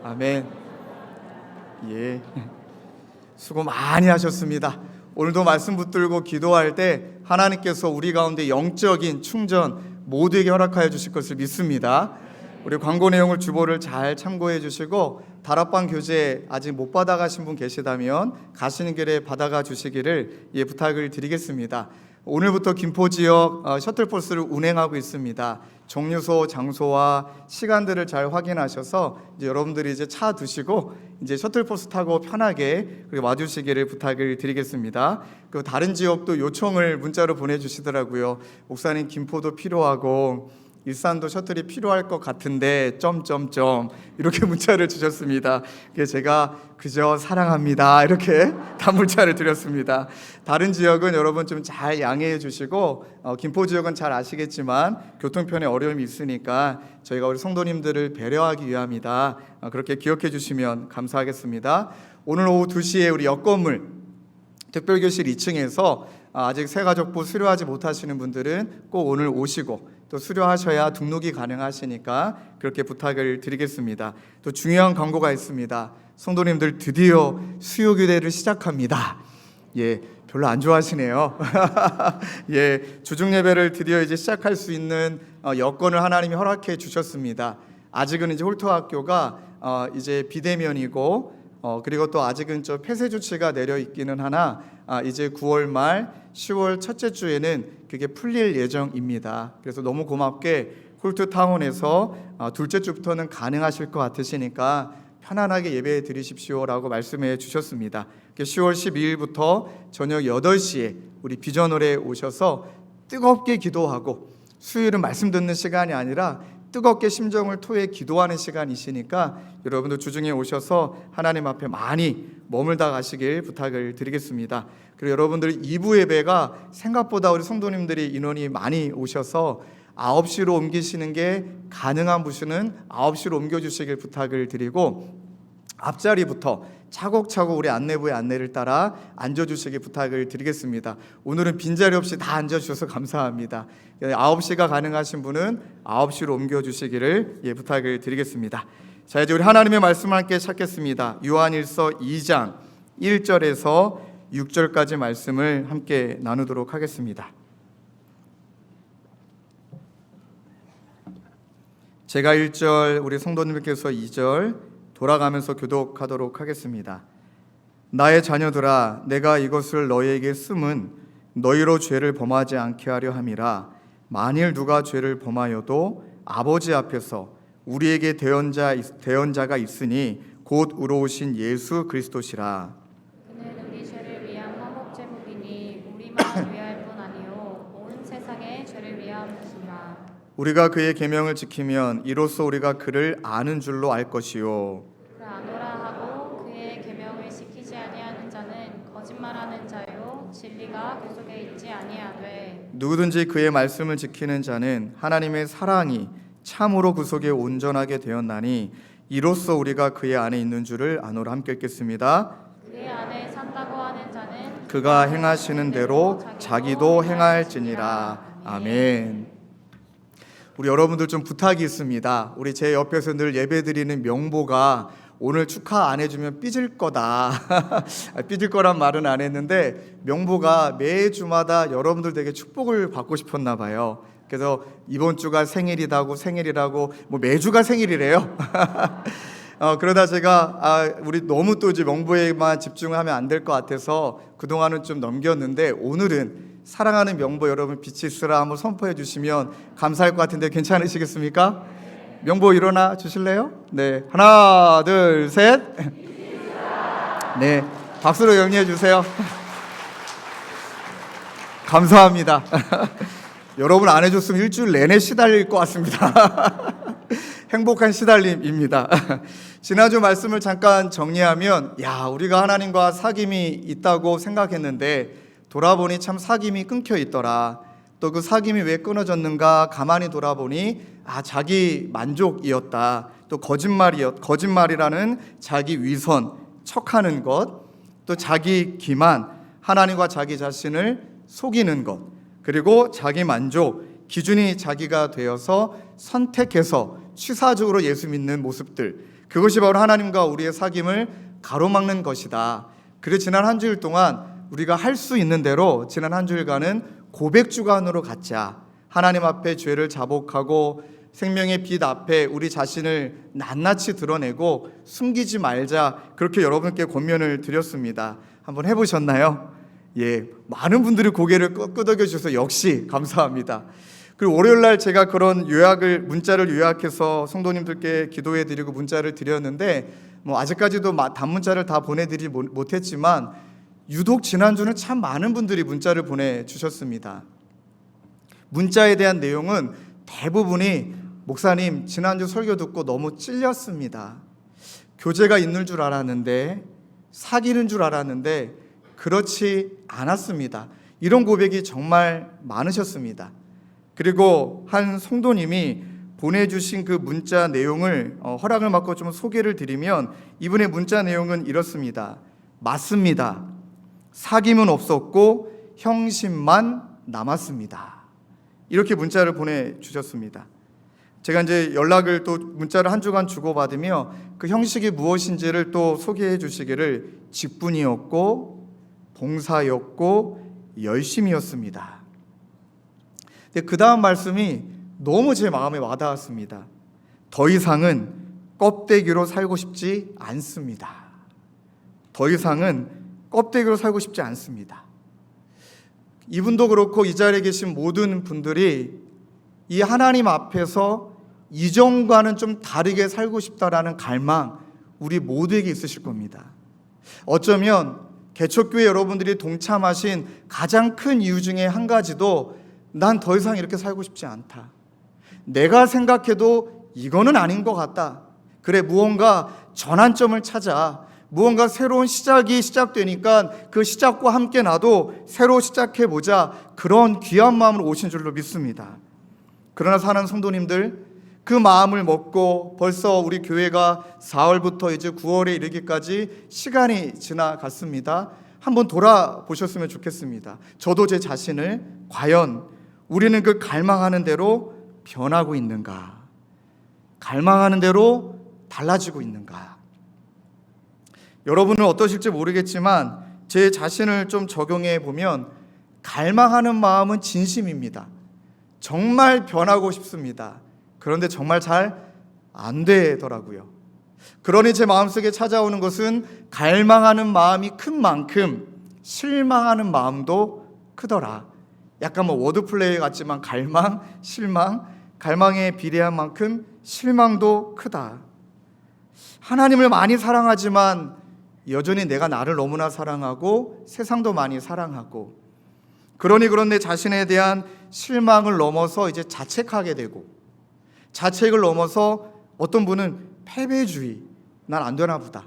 아멘. 예. 수고 많이 하셨습니다. 오늘도 말씀 붙들고 기도할 때 하나님께서 우리 가운데 영적인 충전 모두에게 허락하여 주실 것을 믿습니다. 우리 광고 내용을 주보를 잘 참고해 주시고, 다락방 교재 아직 못 받아가신 분 계시다면 가시는 길에 받아가 주시기를 부탁을 드리겠습니다. 오늘부터 김포 지역 셔틀버스를 운행하고 있습니다. 정류소 장소와 시간들을 잘 확인하셔서 이제 여러분들이 이제 차 두시고 이제 셔틀버스 타고 편하게 그리고 와주시기를 부탁을 드리겠습니다. 그 다른 지역도 요청을 문자로 보내주시더라고요. 목사님 김포도 필요하고 일산도 셔틀이 필요할 것 같은데 점점점 이렇게 문자를 주셨습니다. 그래서 제가 그저 사랑합니다 이렇게 단문자를 드렸습니다. 다른 지역은 여러분 좀 잘 양해해 주시고 김포 지역은 잘 아시겠지만 교통편에 어려움이 있으니까 저희가 우리 성도님들을 배려하기 위함이다. 그렇게 기억해 주시면 감사하겠습니다. 오늘 오후 2시에 우리 옆건물 특별교실 2층에서 아직 새가족부 수료하지 못하시는 분들은 꼭 오늘 오시고 또 수료하셔야 등록이 가능하시니까 그렇게 부탁을 드리겠습니다. 또 중요한 광고가 있습니다. 성도님들 드디어 수요교대를 시작합니다. 예, 별로 안 좋아하시네요. 예, 주중 예배를 드디어 이제 시작할 수 있는 여건을 하나님이 허락해 주셨습니다. 아직은 이제 홀토학교가 이제 비대면이고 그리고 또 아직은 저 폐쇄 조치가 내려 있기는 하나 이제 9월 말 10월 첫째 주에는 그게 풀릴 예정입니다. 그래서 너무 고맙게 홀트타운에서 둘째 주부터는 가능하실 것 같으시니까 편안하게 예배 드리십시오라고 말씀해 주셨습니다. 10월 12일부터 저녁 8시에 우리 비전홀에 오셔서 뜨겁게 기도하고, 수요일은 말씀 듣는 시간이 아니라 뜨겁게 심정을 토해 기도하는 시간이시니까 여러분도 주중에 오셔서 하나님 앞에 많이 머물다 가시길 부탁을 드리겠습니다. 그리고 여러분들 2부 예배가 생각보다 우리 성도님들이 인원이 많이 오셔서 9시로 옮기시는 게 가능한 분은 9시로 옮겨주시길 부탁을 드리고, 앞자리부터 차곡차곡 우리 안내부의 안내를 따라 앉아주시기 부탁을 드리겠습니다. 오늘은 빈자리 없이 다 앉아주셔서 감사합니다. 9시가 가능하신 분은 9시로 옮겨주시기를 부탁을 드리겠습니다. 자, 이제 우리 하나님의 말씀을 함께 찾겠습니다. 요한일서 2장 1절에서 6절까지 말씀을 함께 나누도록 하겠습니다. 제가 1절, 우리 성도님께서 2절 돌아가면서 교독하도록 하겠습니다. 나의 자녀들아, 내가 이것을 너희에게 쓰면 너희로 죄를 범하지 않게 하려 함이라. 만일 누가 죄를 범하여도 아버지 앞에서 우리에게 대언자가 있으니 곧 의로우신 예수 그리스도시라. 그는 우리 죄를 위한 화목제물이니 우리만 위할 뿐 아니요 온 세상의 죄를 위함이니라. 우리가 그의 계명을 지키면 이로써 우리가 그를 아는 줄로 알 것이요. 그 아노라 하고 그의 계명을 지키지 아니하는 자는 거짓말하는 자요 진리가 그 속에 있지 아니하니라. 누구든지 그의 말씀을 지키는 자는 하나님의 사랑이 참으로 그 속에 온전하게 되었나니 이로써 우리가 그의 안에 있는 줄을 아노라. 함께 읽겠습니다. 그의 안에 산다고 하는 자는 그가 행하시는 대로 자기도 행할지니라. 아멘. 우리 여러분들 좀 부탁이 있습니다. 우리 제 옆에서 늘 예배드리는 명보가 오늘 축하 안 해주면 삐질 거다. 삐질 거란 말은 안 했는데 명보가 매주마다 여러분들 되게 축복을 받고 싶었나 봐요. 그래서 이번 주가 생일이라고 뭐 매주가 생일이래요. 그러다 제가 우리 너무 또 이제 명보에만 집중하면 안 될 것 같아서 그동안은 좀 넘겼는데 오늘은 사랑하는 명보 여러분 빛이 있으라 한번 선포해 주시면 감사할 것 같은데 괜찮으시겠습니까? 명보 일어나 주실래요? 네, 하나 둘 셋. 네, 박수로 격려해 주세요. 감사합니다. 여러분 안 해줬으면 일주일 내내 시달릴 것 같습니다. 행복한 시달림입니다. 지난주 말씀을 잠깐 정리하면 우리가 하나님과 사귐이 있다고 생각했는데 돌아보니 참 사귐이 끊겨 있더라. 또 그 사귐이 왜 끊어졌는가 가만히 돌아보니 자기 만족이었다. 또 거짓말이라는 자기 위선, 척하는 것, 또 자기 기만, 하나님과 자기 자신을 속이는 것, 그리고 자기 만족, 기준이 자기가 되어서 선택해서 취사적으로 예수 믿는 모습들, 그것이 바로 하나님과 우리의 사귐을 가로막는 것이다. 그래서 지난 한 주일 동안 우리가 할 수 있는 대로 지난 한 주일간은 고백 주간으로 갖자. 하나님 앞에 죄를 자복하고 생명의 빛 앞에 우리 자신을 낱낱이 드러내고 숨기지 말자. 그렇게 여러분께 권면을 드렸습니다. 한번 해보셨나요? 예, 많은 분들이 고개를 끄덕여 주셔서 역시 감사합니다. 그리고 월요일날 제가 그런 문자를 요약해서 성도님들께 기도해 드리고 문자를 드렸는데 아직까지도 단문자를 다 보내드리지 못했지만 유독 지난주는 참 많은 분들이 문자를 보내주셨습니다. 문자에 대한 내용은 대부분이 목사님 지난주 설교 듣고 너무 찔렸습니다. 교제가 있는 줄 알았는데 사귀는 줄 알았는데 그렇지 않았습니다. 이런 고백이 정말 많으셨습니다. 그리고 한 성도님이 보내주신 그 문자 내용을 허락을 받고 좀 소개를 드리면 이분의 문자 내용은 이렇습니다. 맞습니다. 사귐은 없었고 형식만 남았습니다. 이렇게 문자를 보내주셨습니다. 제가 이제 연락을 또 문자를 한 주간 주고받으며 그 형식이 무엇인지를 또 소개해 주시기를 직분이었고 봉사였고 열심이었습니다. 근데 그 다음 말씀이 너무 제 마음에 와닿았습니다. 더 이상은 껍데기로 살고 싶지 않습니다. 더 이상은 껍데기로 살고 싶지 않습니다. 이분도 그렇고 이 자리에 계신 모든 분들이 이 하나님 앞에서 이전과는 좀 다르게 살고 싶다라는 갈망 우리 모두에게 있으실 겁니다. 어쩌면 개척교회 여러분들이 동참하신 가장 큰 이유 중에 한 가지도 난 더 이상 이렇게 살고 싶지 않다. 내가 생각해도 이거는 아닌 것 같다. 그래, 무언가 전환점을 찾아 무언가 새로운 시작이 시작되니까 그 시작과 함께 나도 새로 시작해보자. 그런 귀한 마음으로 오신 줄로 믿습니다. 그러나 사는 성도님들 그 마음을 먹고 벌써 우리 교회가 4월부터 이제 9월에 이르기까지 시간이 지나갔습니다. 한번 돌아보셨으면 좋겠습니다. 저도 제 자신을 과연 우리는 그 갈망하는 대로 변하고 있는가? 갈망하는 대로 달라지고 있는가? 여러분은 어떠실지 모르겠지만 제 자신을 좀 적용해 보면 갈망하는 마음은 진심입니다. 정말 변하고 싶습니다. 그런데 정말 잘 안 되더라고요. 그러니 제 마음속에 찾아오는 것은 갈망하는 마음이 큰 만큼 실망하는 마음도 크더라. 약간 워드플레이 같지만 갈망, 실망, 갈망에 비례한 만큼 실망도 크다. 하나님을 많이 사랑하지만 여전히 내가 나를 너무나 사랑하고 세상도 많이 사랑하고 그러니 그런 내 자신에 대한 실망을 넘어서 이제 자책하게 되고 자책을 넘어서 어떤 분은 패배주의, 난 안 되나 보다.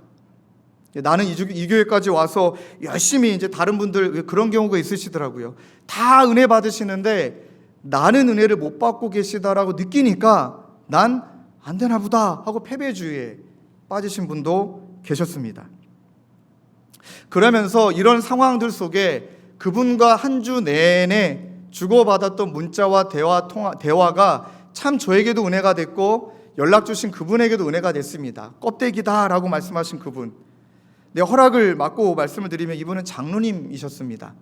나는 이 교회까지 와서 열심히 이제 다른 분들 그런 경우가 있으시더라고요. 다 은혜 받으시는데 나는 은혜를 못 받고 계시다라고 느끼니까 난 안 되나 보다 하고 패배주의에 빠지신 분도 계셨습니다. 그러면서 이런 상황들 속에 그분과 한 주 내내 주고받았던 문자와 대화가 참 저에게도 은혜가 됐고 연락 주신 그분에게도 은혜가 됐습니다. 껍데기다라고 말씀하신 그분, 내 허락을 받고 말씀을 드리면 이분은 장로님이셨습니다.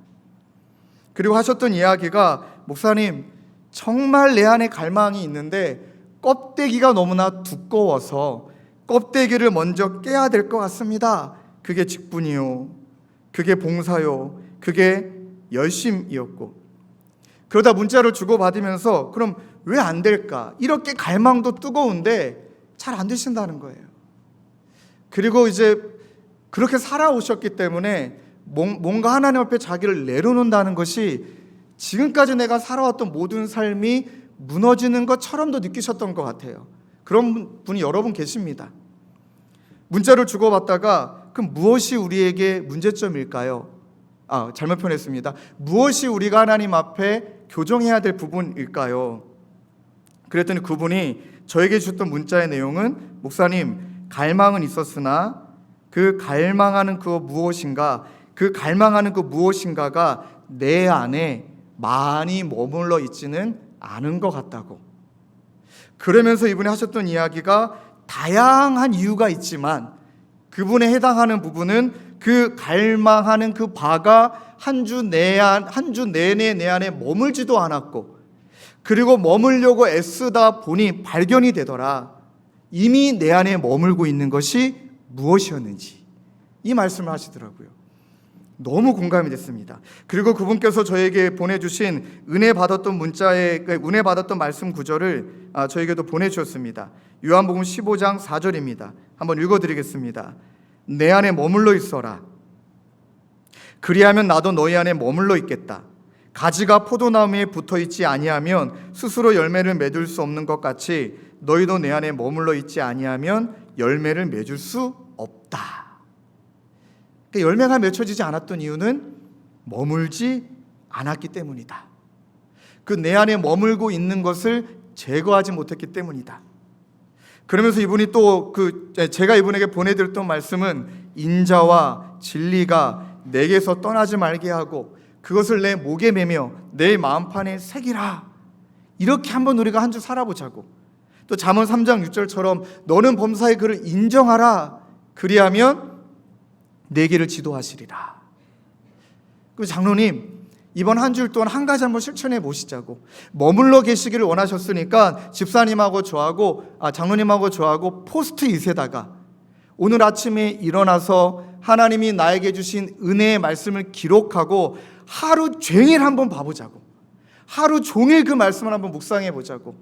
그리고 하셨던 이야기가, 목사님 정말 내 안에 갈망이 있는데 껍데기가 너무나 두꺼워서 껍데기를 먼저 깨야 될 것 같습니다. 그게 직분이요, 그게 봉사요, 그게 열심이었고, 그러다 문자를 주고받으면서 그럼 왜 안 될까? 이렇게 갈망도 뜨거운데 잘 안 되신다는 거예요. 그리고 이제 그렇게 살아오셨기 때문에 뭔가 하나님 앞에 자기를 내려놓는다는 것이 지금까지 내가 살아왔던 모든 삶이 무너지는 것처럼도 느끼셨던 것 같아요. 그런 분이 여러 분 계십니다. 문자를 주고받다가 그럼 무엇이 우리에게 문제점일까요? 잘못 표현했습니다. 무엇이 우리가 하나님 앞에 교정해야 될 부분일까요? 그랬더니 그분이 저에게 주셨던 문자의 내용은, 목사님 갈망은 있었으나 그 갈망하는 그 무엇인가가 내 안에 많이 머물러 있지는 않은 것 같다고. 그러면서 이분이 하셨던 이야기가, 다양한 이유가 있지만 그분에 해당하는 부분은 그 갈망하는 그 바가 한 주 내내 내 안에 머물지도 않았고, 그리고 머물려고 애쓰다 보니 발견이 되더라. 이미 내 안에 머물고 있는 것이 무엇이었는지, 이 말씀을 하시더라고요. 너무 공감이 됐습니다. 그리고 그분께서 저에게 보내주신 은혜 받았던 말씀 구절을 저에게도 보내주셨습니다. 요한복음 15장 4절입니다. 한번 읽어드리겠습니다. 내 안에 머물러 있어라. 그리하면 나도 너희 안에 머물러 있겠다. 가지가 포도나무에 붙어있지 아니하면 스스로 열매를 맺을 수 없는 것 같이 너희도 내 안에 머물러 있지 아니하면 열매를 맺을 수 없다. 그러니까 열매가 맺혀지지 않았던 이유는 머물지 않았기 때문이다. 그 내 안에 머물고 있는 것을 제거하지 못했기 때문이다. 그러면서 이분이 또 제가 이분에게 보내드렸던 말씀은, 인자와 진리가 내게서 떠나지 말게 하고 그것을 내 목에 매며 내 마음판에 새기라. 이렇게 한번 우리가 한 주 살아보자고. 또 잠언 3장 6절처럼 너는 범사의 그를 인정하라. 그리하면 내 길을 지도하시리라. 그럼 장로님, 이번 한 주일 동안 한 가지 한번 실천해 보시자고. 머물러 계시기를 원하셨으니까 집사님하고 장로님하고 저하고 포스트잇에다가 오늘 아침에 일어나서 하나님이 나에게 주신 은혜의 말씀을 기록하고 하루 종일 한번 봐보자고. 하루 종일 그 말씀을 한번 묵상해 보자고.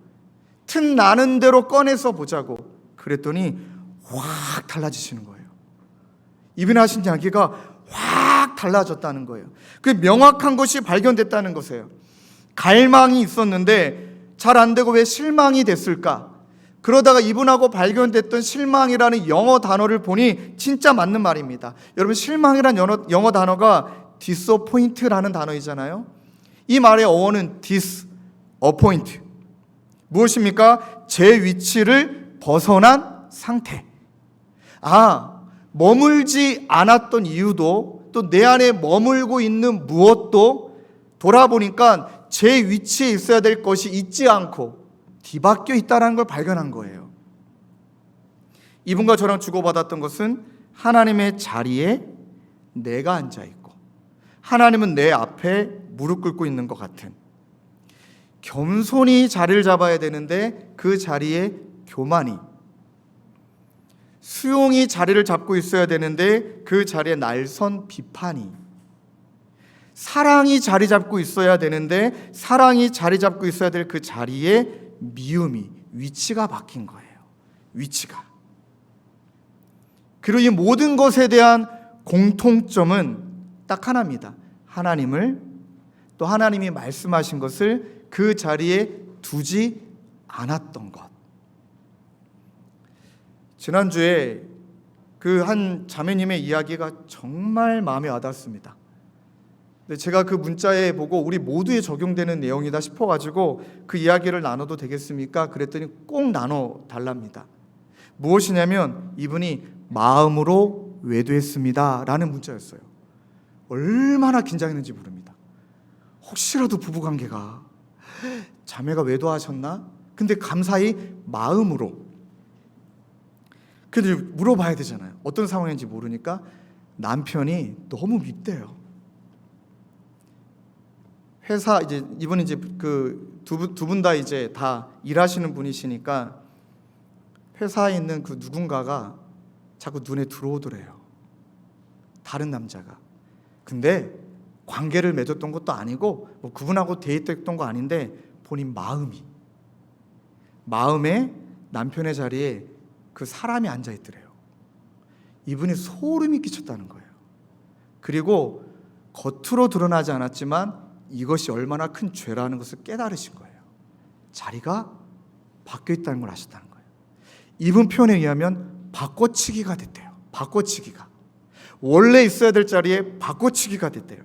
틈 나는 대로 꺼내서 보자고. 그랬더니 확 달라지시는 거예요. 이분이 하신 이야기가 확 달라졌다는 거예요. 그 명확한 것이 발견됐다는 것이에요. 갈망이 있었는데 잘 안 되고 왜 실망이 됐을까? 그러다가 이분하고 발견됐던 실망이라는 영어 단어를 보니 진짜 맞는 말입니다. 여러분, 실망이라는 영어 단어가 disappoint라는 단어이잖아요. 이 말의 어원은 disappoint. 무엇입니까? 제 위치를 벗어난 상태. 머물지 않았던 이유도, 또 내 안에 머물고 있는 무엇도 돌아보니까 제 위치에 있어야 될 것이 있지 않고 뒤바뀌어 있다는 걸 발견한 거예요. 이분과 저랑 주고받았던 것은, 하나님의 자리에 내가 앉아있고 하나님은 내 앞에 무릎 꿇고 있는 것 같은, 겸손히 자리를 잡아야 되는데 그 자리에 교만이, 수용이 자리를 잡고 있어야 되는데 그 자리에 날선 비판이, 사랑이 자리 잡고 있어야 되는데 사랑이 자리 잡고 있어야 될 그 자리에 미움이, 위치가 바뀐 거예요. 위치가. 그리고 이 모든 것에 대한 공통점은 딱 하나입니다. 하나님을, 또 하나님이 말씀하신 것을 그 자리에 두지 않았던 것. 지난주에 그 한 자매님의 이야기가 정말 마음에 와닿습니다. 근데 제가 그 문자에 보고 우리 모두에 적용되는 내용이다 싶어가지고 그 이야기를 나눠도 되겠습니까? 그랬더니 꼭 나눠 달랍니다. 무엇이냐면 이분이 마음으로 외도했습니다 라는 문자였어요. 얼마나 긴장했는지 모릅니다. 혹시라도 부부관계가 자매가 외도하셨나? 근데 감사히 마음으로. 근데 물어봐야 되잖아요. 어떤 상황인지 모르니까 남편이 너무 밉대요. 회사 이제 이분이 이제 그 두 분 다 이제 다 일하시는 분이시니까 회사에 있는 그 누군가가 자꾸 눈에 들어오더래요. 다른 남자가. 근데 관계를 맺었던 것도 아니고 뭐 그분하고 데이트했던 거 아닌데 본인 마음에 남편의 자리에 그 사람이 앉아 있더래요. 이분이 소름이 끼쳤다는 거예요. 그리고 겉으로 드러나지 않았지만 이것이 얼마나 큰 죄라는 것을 깨달으신 거예요. 자리가 바뀌어 있다는 걸 아셨다는 거예요. 이분 표현에 의하면 바꿔치기가 됐대요. 바꿔치기가. 원래 있어야 될 자리에 바꿔치기가 됐대요.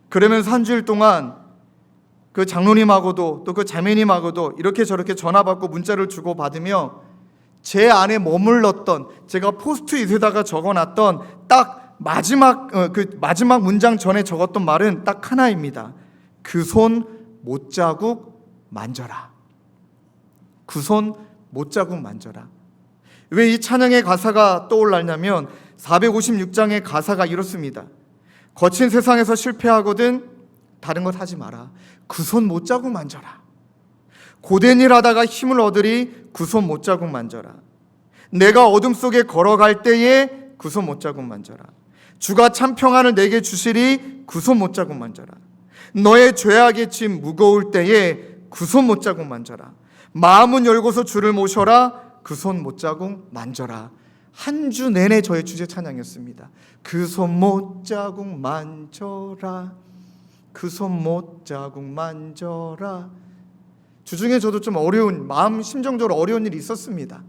그러면서 한 주일 동안 그 장로님하고도 또 그 자매님하고도 이렇게 저렇게 전화받고 문자를 주고받으며 제 안에 머물렀던, 제가 포스트잇에다가 적어놨던 딱 마지막 문장 전에 적었던 말은 딱 하나입니다. 그 손 못자국 만져라. 그 손 못자국 만져라. 왜 이 찬양의 가사가 떠올랐냐면 456장의 가사가 이렇습니다. 거친 세상에서 실패하거든 다른 것 하지 마라. 그 손 못자국 만져라. 고된 일 하다가 힘을 얻으리 그 손 못자국 만져라. 내가 어둠 속에 걸어갈 때에 그 손 못자국 만져라. 주가 참 평안을 내게 주시리 그 손 못자국 만져라. 너의 죄악의 짐 무거울 때에 그 손 못자국 만져라. 마음은 열고서 주를 모셔라. 그 손 못자국 만져라. 한 주 내내 저의 주제 찬양이었습니다. 그 손 못자국 만져라. 그 손 못자국 만져라. 주중에 저도 좀 어려운, 마음 심정적으로 어려운 일이 있었습니다.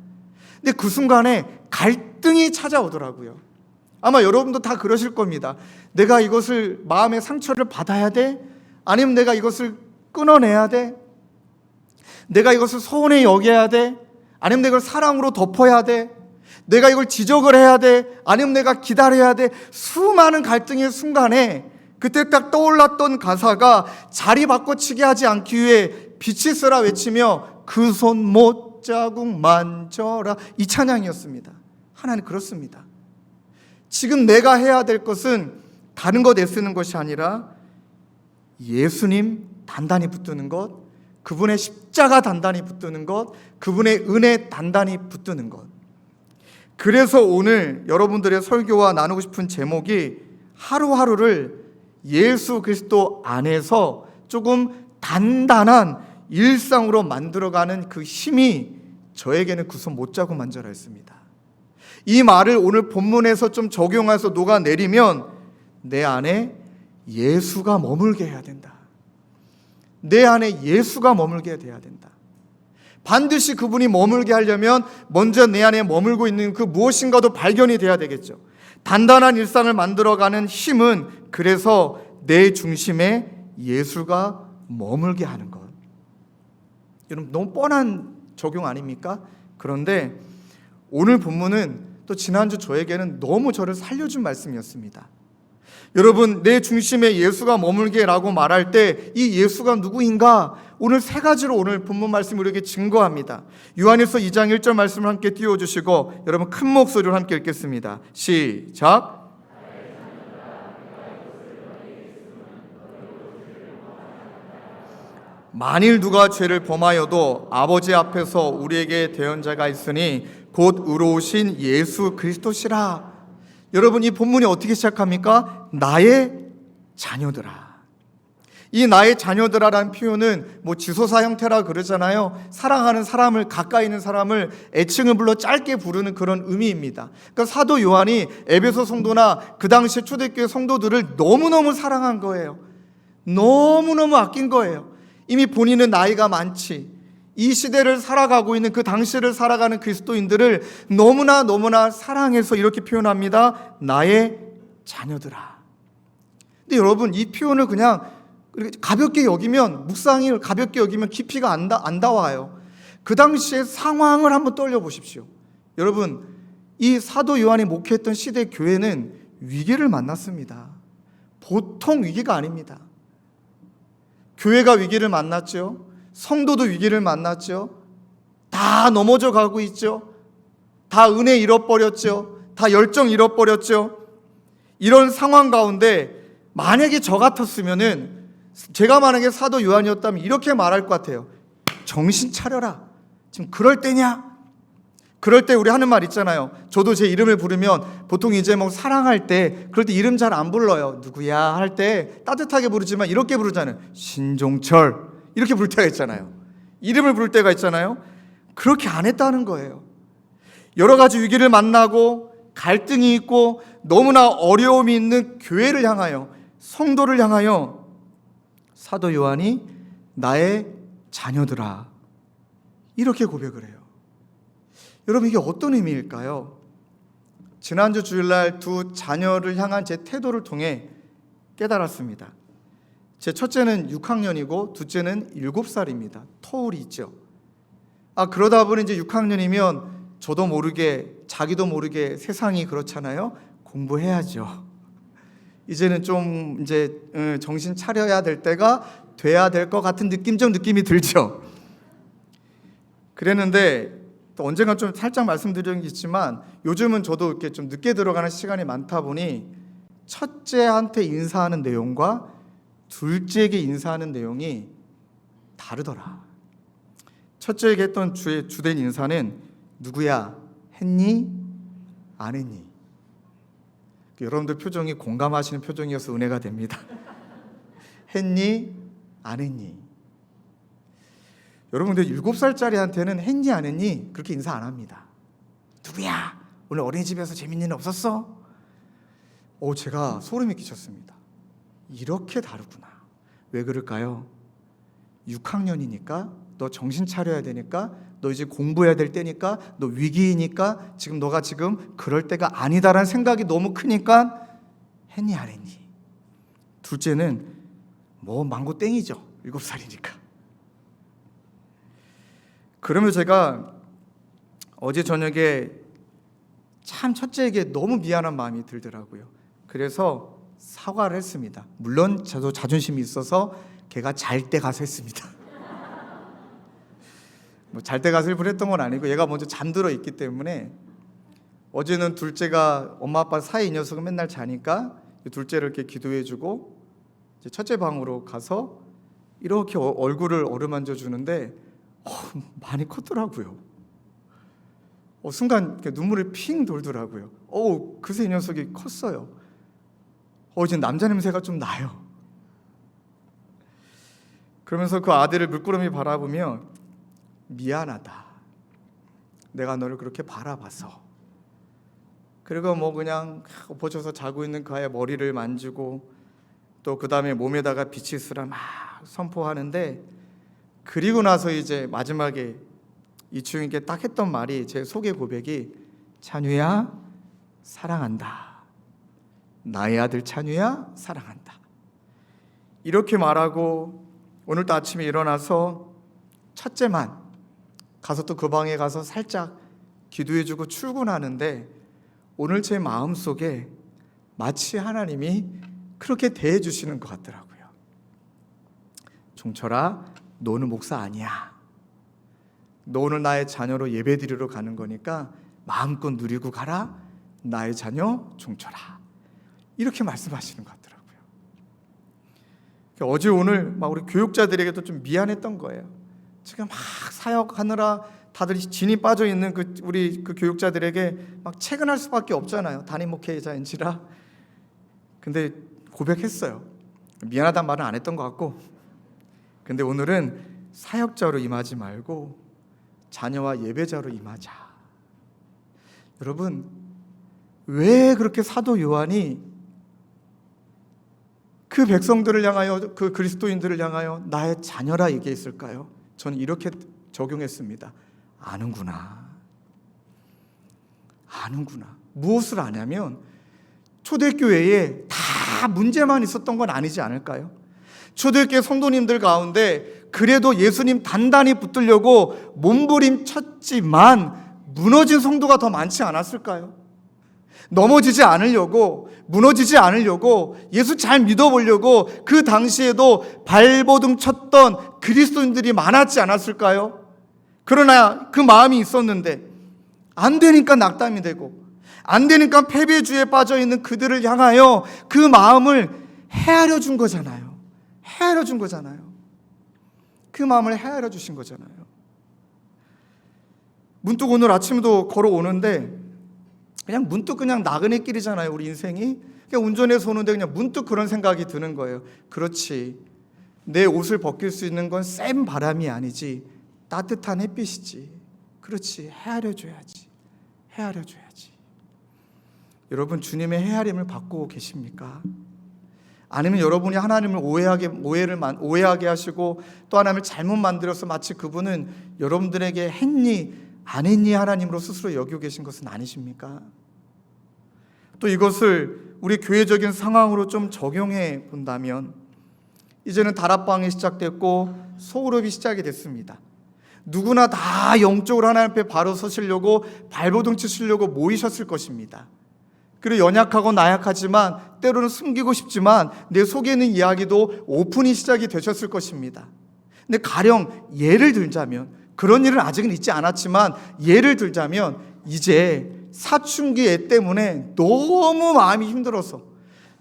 근데 그 순간에 갈등이 찾아오더라고요. 아마 여러분도 다 그러실 겁니다. 내가 이것을 마음의 상처를 받아야 돼? 아니면 내가 이것을 끊어내야 돼? 내가 이것을 서운히 여겨야 돼? 아니면 내가 이걸 사랑으로 덮어야 돼? 내가 이걸 지적을 해야 돼? 아니면 내가 기다려야 돼? 수많은 갈등의 순간에 그때 딱 떠올랐던 가사가 자리 바꿔치기 하지 않기 위해 빛이 있어라 외치며 그 손 못자국 만져라, 이 찬양이었습니다. 하나님 그렇습니다. 지금 내가 해야 될 것은 다른 것 애쓰는 것이 아니라 예수님 단단히 붙드는 것, 그분의 십자가 단단히 붙드는 것, 그분의 은혜 단단히 붙드는 것. 그래서 오늘 여러분들의 설교와 나누고 싶은 제목이 하루하루를 예수 그리스도 안에서 조금 단단한 일상으로 만들어가는 그 힘이 저에게는 그 손 못자국 만져라 했습니다. 이 말을 오늘 본문에서 좀 적용해서 녹아내리면 내 안에 예수가 머물게 해야 된다. 내 안에 예수가 머물게 돼야 된다. 반드시 그분이 머물게 하려면 먼저 내 안에 머물고 있는 그 무엇인가도 발견이 돼야 되겠죠. 단단한 일상을 만들어가는 힘은 그래서 내 중심에 예수가 머물게 하는 것. 여러분 너무 뻔한 적용 아닙니까? 그런데 오늘 본문은 또 지난주 저에게는 너무 저를 살려준 말씀이었습니다. 여러분 내 중심에 예수가 머물게 라고 말할 때 이 예수가 누구인가? 오늘 세 가지로 오늘 본문 말씀이 우리에게 증거합니다. 요한일서 2장 1절 말씀을 함께 띄워주시고 여러분 큰 목소리로 함께 읽겠습니다. 시작. 만일 누가 죄를 범하여도 아버지 앞에서 우리에게 대언자가 있으니 곧 의로우신 예수 그리스도시라. 여러분 이 본문이 어떻게 시작합니까? 나의 자녀들아. 이 나의 자녀들아라는 표현은 뭐 지소사 형태라 그러잖아요. 사랑하는 사람을, 가까이 있는 사람을 애칭을 불러 짧게 부르는 그런 의미입니다. 그러니까 사도 요한이 에베소 성도나 그 당시에 초대교회 성도들을 너무너무 사랑한 거예요. 너무너무 아낀 거예요. 이미 본인은 나이가 많지, 이 시대를 살아가고 있는 그 당시를 살아가는 그리스도인들을 너무나 사랑해서 이렇게 표현합니다. 나의 자녀들아. 근데 여러분, 이 표현을 그냥 가볍게 여기면, 묵상을 가볍게 여기면 깊이가 안 닿아요. 그 당시의 상황을 한번 떠올려 보십시오. 여러분, 이 사도 요한이 목회했던 시대 교회는 위기를 만났습니다. 보통 위기가 아닙니다. 교회가 위기를 만났죠. 성도도 위기를 만났죠. 다 넘어져 가고 있죠. 다 은혜 잃어버렸죠. 다 열정 잃어버렸죠. 이런 상황 가운데 만약에 저 같았으면은, 제가 만약에 사도 요한이었다면 이렇게 말할 것 같아요. 정신 차려라. 지금 그럴 때냐? 그럴 때 우리 하는 말 있잖아요. 저도 제 이름을 부르면 보통 이제 뭐 사랑할 때, 그럴 때 이름 잘 안 불러요. 누구야 할 때 따뜻하게 부르지만 이렇게 부르잖아요. 신종철 이렇게 부를 때가 있잖아요. 이름을 부를 때가 있잖아요. 그렇게 안 했다는 거예요. 여러 가지 위기를 만나고 갈등이 있고 너무나 어려움이 있는 교회를 향하여, 성도를 향하여 사도 요한이 나의 자녀들아 이렇게 고백을 해요. 여러분, 이게 어떤 의미일까요? 지난주 주일날 두 자녀를 향한 제 태도를 통해 깨달았습니다. 제 첫째는 6학년이고 둘째는 7살입니다. 터울이 있죠. 그러다 보니 이제 6학년이면 저도 모르게, 자기도 모르게 세상이 그렇잖아요. 공부해야죠. 이제는 좀 이제 정신 차려야 될 때가 돼야 될 것 같은 느낌이 들죠. 그랬는데 또 언젠가 좀 살짝 말씀드린 게 있지만, 요즘은 저도 이렇게 좀 늦게 들어가는 시간이 많다 보니 첫째한테 인사하는 내용과 둘째에게 인사하는 내용이 다르더라. 첫째에게 했던 주된 인사는 누구야? 했니? 안 했니? 여러분들 표정이 공감하시는 표정이어서 은혜가 됩니다. 했니? 안 했니? 여러분들 7살짜리한테는 했니 안 했니? 그렇게 인사 안 합니다. 누구야? 오늘 어린이집에서 재밌는 일 없었어? 제가 소름이 끼쳤습니다. 이렇게 다르구나. 왜 그럴까요? 6학년이니까, 너 정신 차려야 되니까, 너 이제 공부해야 될 때니까, 너 위기이니까, 지금 너가 지금 그럴 때가 아니다라는 생각이 너무 크니까 했니 안 했니? 둘째는 뭐 망고 땡이죠. 7살이니까. 그러면 제가 어제 저녁에 참 첫째에게 너무 미안한 마음이 들더라고요. 그래서 사과를 했습니다. 물론 저도 자존심이 있어서 걔가 잘 때 가서 했습니다. 뭐 잘 때 가서 일부러 했던 건 아니고, 얘가 먼저 잠들어 있기 때문에. 어제는 둘째가 엄마 아빠 사이 이 녀석은 맨날 자니까 둘째를 이렇게 기도해주고 이제 첫째 방으로 가서 이렇게 얼굴을 어루만져 주는데 많이 컸더라고요. 순간 눈물이 핑 돌더라고요. 그새 이 녀석이 컸어요. 이제 남자 냄새가 좀 나요. 그러면서 그 아들을 물끄러미 바라보며 미안하다. 내가 너를 그렇게 바라봐서. 그리고 뭐 그냥 엎어져서 자고 있는 그 아이의 머리를 만지고 또 그 다음에 몸에다가 빛이 있으라 막 선포하는데, 그리고 나서 이제 마지막에 이충에게 딱 했던 말이, 제 소개 고백이 찬유야 사랑한다. 나의 아들 찬유야 사랑한다. 이렇게 말하고 오늘도 아침에 일어나서 첫째만 가서 또 그 방에 가서 살짝 기도해주고 출근하는데, 오늘 제 마음속에 마치 하나님이 그렇게 대해주시는 것 같더라고요. 종철아, 너는 목사 아니야. 너 오늘 나의 자녀로 예배드리러 가는 거니까 마음껏 누리고 가라. 나의 자녀 종철아. 이렇게 말씀하시는 것 같더라고요. 어제 오늘 막 우리 교육자들에게도 좀 미안했던 거예요. 지금 막 사역하느라 다들 진이 빠져 있는 우리 교육자들에게 막 퇴근할 수밖에 없잖아요. 담임 목회자인지라. 근데 고백했어요. 미안하다는 말은 안 했던 것 같고, 근데 오늘은 사역자로 임하지 말고 자녀와 예배자로 임하자. 여러분, 왜 그렇게 사도 요한이 그 백성들을 향하여, 그 그리스도인들을 향하여 나의 자녀라 얘기했을까요? 저는 이렇게 적용했습니다. 아는구나. 무엇을 아냐면 초대교회에 다 문제만 있었던 건 아니지 않을까요? 초대교회 성도님들 가운데 그래도 예수님 단단히 붙들려고 몸부림쳤지만 무너진 성도가 더 많지 않았을까요? 넘어지지 않으려고, 무너지지 않으려고, 예수 잘 믿어보려고 그 당시에도 발버둥 쳤던 그리스도인들이 많았지 않았을까요? 그러나 그 마음이 있었는데 안 되니까 낙담이 되고 안 되니까 패배주의에 빠져있는 그들을 향하여 그 마음을 헤아려 준 거잖아요. 그 마음을 헤아려 주신 거잖아요. 문득 오늘 아침도 걸어오는데 그냥 문득 그냥 나그네 길이잖아요. 우리 인생이 그냥 운전해서 오는데 그냥 문득 그런 생각이 드는 거예요. 그렇지, 내 옷을 벗길 수 있는 건 센 바람이 아니지 따뜻한 햇빛이지. 그렇지, 헤아려줘야지. 여러분, 주님의 헤아림을 받고 계십니까? 아니면 여러분이 하나님을 오해하게 하시고 또 하나님을 잘못 만들어서 마치 그분은 여러분들에게 했니 안 했니 하나님으로 스스로 여기고 계신 것은 아니십니까? 또 이것을 우리 교회적인 상황으로 좀 적용해 본다면 이제는 다락방이 시작됐고 소그룹이 시작이 됐습니다. 누구나 다 영적으로 하나님 앞에 바로 서시려고 발버둥 치시려고 모이셨을 것입니다. 그리고 연약하고 나약하지만 때로는 숨기고 싶지만 내 속에 있는 이야기도 오픈이 시작이 되셨을 것입니다. 근데 가령 예를 들자면, 그런 일은 아직은 있지 않았지만 예를 들자면 이제 사춘기 애 때문에 너무 마음이 힘들어서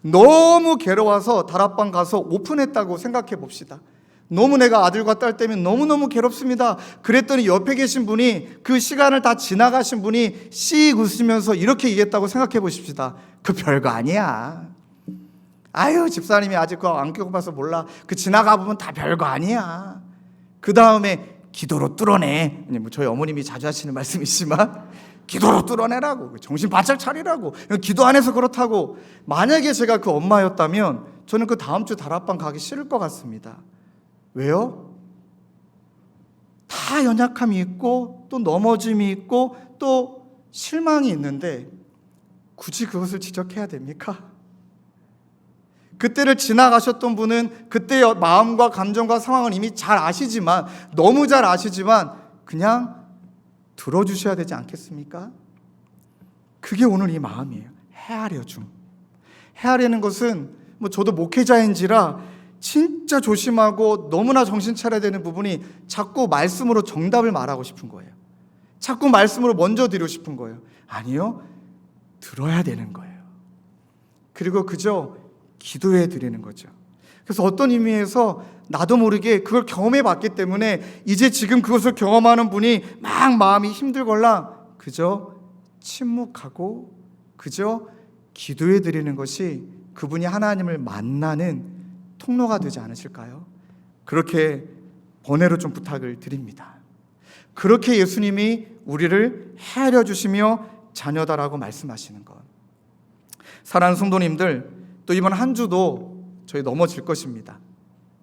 너무 괴로워서 다락방 가서 오픈했다고 생각해 봅시다. 너무 내가 아들과 딸 때문에 너무너무 괴롭습니다. 그랬더니 옆에 계신 분이, 그 시간을 다 지나가신 분이 씩 웃으면서 이렇게 얘기했다고 생각해 보십시다. 그 별거 아니야. 아유, 집사님이 아직 그거 안 겪어봐서 몰라. 그 지나가 보면 다 별거 아니야. 그 다음에 기도로 뚫어내. 저희 어머님이 자주 하시는 말씀이지만 기도로 뚫어내라고, 정신 바짝 차리라고, 기도 안 해서 그렇다고. 만약에 제가 그 엄마였다면 저는 그 다음 주 다락방 가기 싫을 것 같습니다. 왜요? 다 연약함이 있고 또 넘어짐이 있고 또 실망이 있는데 굳이 그것을 지적해야 됩니까? 그때를 지나가셨던 분은 그때의 마음과 감정과 상황을 이미 잘 아시지만, 너무 잘 아시지만 그냥 들어주셔야 되지 않겠습니까? 그게 오늘 이 마음이에요. 헤아려줌. 헤아리는 것은 저도 목회자인지라 진짜 조심하고 너무나 정신 차려야 되는 부분이 자꾸 말씀으로 정답을 말하고 싶은 거예요. 자꾸 말씀으로 먼저 드리고 싶은 거예요. 아니요, 들어야 되는 거예요. 그리고 그저 기도해 드리는 거죠. 그래서 어떤 의미에서 나도 모르게 그걸 경험해 봤기 때문에 이제 지금 그것을 경험하는 분이 막 마음이 힘들걸랑 그저 침묵하고 그저 기도해 드리는 것이 그분이 하나님을 만나는 통로가 되지 않으실까요? 그렇게 번외로 좀 부탁을 드립니다. 그렇게 예수님이 우리를 헤아려 주시며 자녀다라고 말씀하시는 것. 사랑하는 성도님들, 또 이번 한 주도 저희 넘어질 것입니다.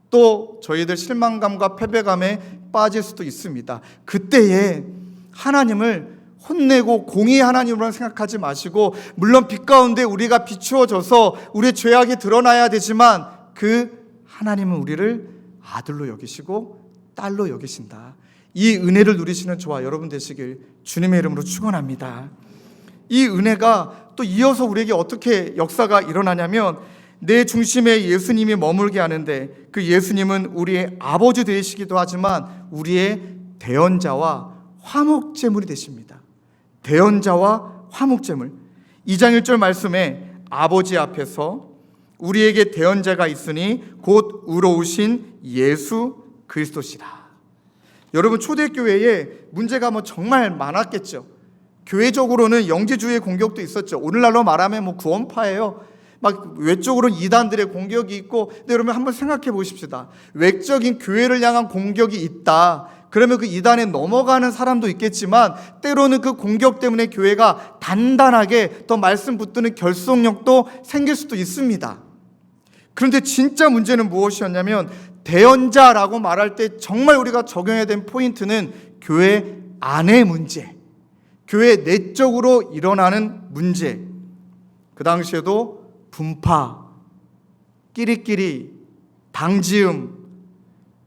또 저희들 실망감과 패배감에 빠질 수도 있습니다. 그때에 하나님을 혼내고 공의 하나님으로 생각하지 마시고, 물론 빛 가운데 우리가 비추어져서 우리의 죄악이 드러나야 되지만 그 하나님은 우리를 아들로 여기시고 딸로 여기신다. 이 은혜를 누리시는 저와 여러분 되시길 주님의 이름으로 축원합니다. 이 은혜가 또 이어서 우리에게 어떻게 역사가 일어나냐면, 내 중심에 예수님이 머물게 하는데 그 예수님은 우리의 아버지 되시기도 하지만 우리의 대언자와 화목제물이 되십니다. 대언자와 화목제물. 2장 1절 말씀에 아버지 앞에서 우리에게 대언자가 있으니 곧 의로우신 예수 그리스도시라. 여러분, 초대교회에 문제가 정말 많았겠죠. 교회적으로는 영지주의 공격도 있었죠. 오늘날로 말하면 구원파예요. 막 외적으로는 이단들의 공격이 있고. 근데 여러분 한번 생각해 보십시다. 외적인 교회를 향한 공격이 있다. 그러면 그 이단에 넘어가는 사람도 있겠지만 때로는 그 공격 때문에 교회가 단단하게 더 말씀 붙드는 결속력도 생길 수도 있습니다. 그런데 진짜 문제는 무엇이었냐면 대언자라고 말할 때 정말 우리가 적용해야 되는 포인트는 교회 안의 문제, 교회 내적으로 일어나는 문제. 그 당시에도 분파, 끼리끼리, 당지음.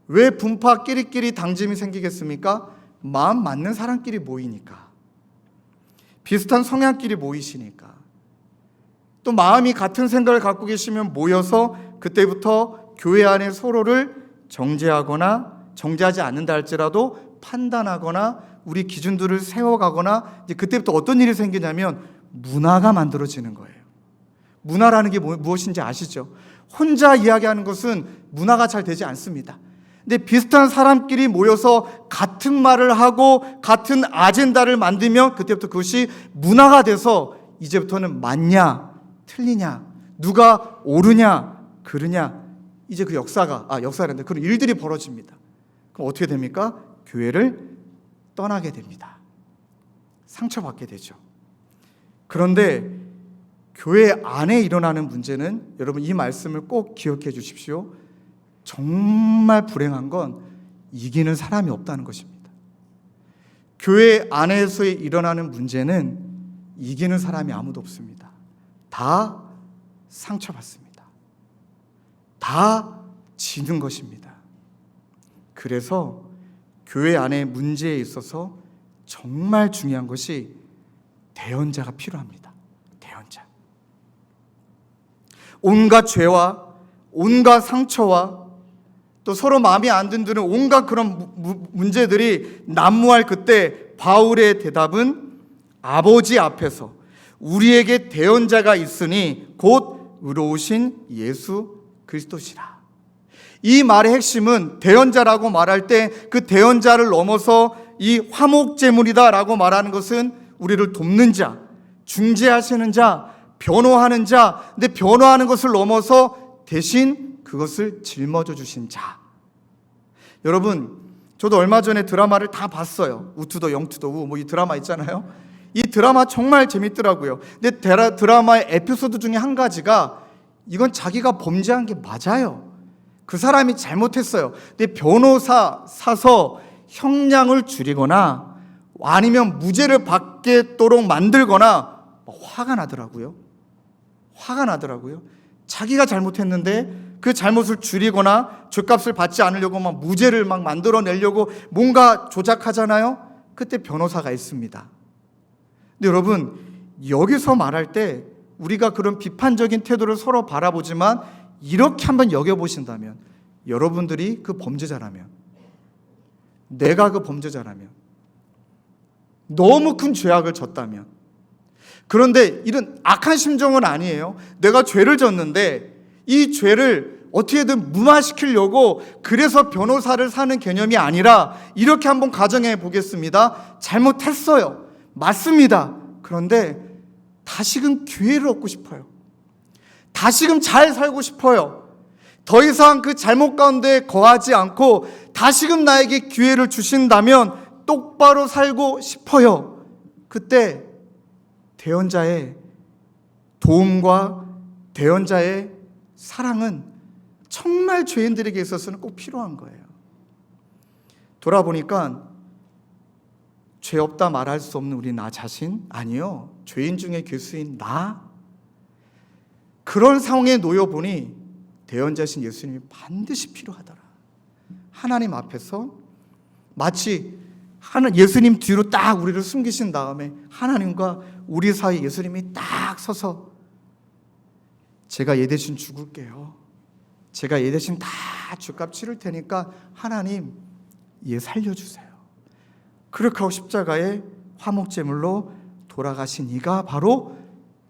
왜 분파, 끼리끼리, 당지음이 생기겠습니까? 마음 맞는 사람끼리 모이니까. 비슷한 성향끼리 모이시니까. 또 마음이 같은 생각을 갖고 계시면 모여서 그때부터 교회 안에 서로를 정죄하지 않는다 할지라도 판단하거나 우리 기준들을 세워가거나 이제 그때부터 어떤 일이 생기냐면 문화가 만들어지는 거예요. 문화라는 게 무엇인지 아시죠? 혼자 이야기하는 것은 문화가 잘 되지 않습니다. 근데 비슷한 사람끼리 모여서 같은 말을 하고 같은 아젠다를 만들면 그때부터 그것이 문화가 돼서 이제부터는 맞냐 틀리냐 누가 옳으냐 그르냐 이제 그 역사라는데 그런 일들이 벌어집니다. 그럼 어떻게 됩니까? 교회를 떠나게 됩니다. 상처받게 되죠. 그런데 교회 안에 일어나는 문제는 여러분 이 말씀을 꼭 기억해 주십시오. 정말 불행한 건 이기는 사람이 없다는 것입니다. 교회 안에서 일어나는 문제는 이기는 사람이 아무도 없습니다. 다 상처받습니다. 다 지는 것입니다. 그래서 교회 안의 문제에 있어서 정말 중요한 것이 대언자가 필요합니다. 대언자. 온갖 죄와 온갖 상처와 또 서로 마음이 안 든드는 온갖 그런 문제들이 난무할 그때 바울의 대답은 아버지 앞에서 우리에게 대언자가 있으니 곧 의로우신 예수 그리스도시라. 이 말의 핵심은 대언자라고 말할 때 그 대언자를 넘어서 이 화목제물이다라고 말하는 것은 우리를 돕는 자, 중재하시는 자, 변호하는 자, 근데 변호하는 것을 넘어서 대신 그것을 짊어져 주신 자. 여러분, 저도 얼마 전에 드라마를 다 봤어요. 우투더 영투더 우 뭐 이 드라마 있잖아요. 이 드라마 정말 재밌더라고요. 근데 드라마의 에피소드 중에 한 가지가 이건 자기가 범죄한 게 맞아요. 그 사람이 잘못했어요. 근데 변호사 사서 형량을 줄이거나 아니면 무죄를 받겠도록 만들거나 화가 나더라고요. 자기가 잘못했는데 그 잘못을 줄이거나 죄값을 받지 않으려고 막 무죄를 막 만들어내려고 뭔가 조작하잖아요. 그때 변호사가 있습니다. 근데 여러분, 여기서 말할 때 우리가 그런 비판적인 태도를 서로 바라보지만 이렇게 한번 여겨보신다면, 여러분들이 그 범죄자라면, 내가 그 범죄자라면, 너무 큰 죄악을 졌다면, 그런데 이런 악한 심정은 아니에요. 내가 죄를 졌는데 이 죄를 어떻게든 무마시키려고 그래서 변호사를 사는 개념이 아니라 이렇게 한번 가정해 보겠습니다. 잘못했어요. 맞습니다. 그런데 다시금 기회를 얻고 싶어요. 다시금 잘 살고 싶어요. 더 이상 그 잘못 가운데 거하지 않고 다시금 나에게 기회를 주신다면 똑바로 살고 싶어요. 그때 대언자의 도움과 대언자의 사랑은 정말 죄인들에게 있어서는 꼭 필요한 거예요. 돌아보니까 죄 없다 말할 수 없는 우리 나 자신? 아니요. 죄인 중에 괴수인 나? 그런 상황에 놓여보니 대언자신 예수님이 반드시 필요하더라. 하나님 앞에서 마치 예수님 뒤로 딱 우리를 숨기신 다음에 하나님과 우리 사이 예수님이 딱 서서 제가 얘 대신 죽을게요. 제가 얘 대신 다 죄값 치를 테니까 하나님 얘 살려주세요. 그렇게 하고 십자가의 화목제물로 돌아가신 이가 바로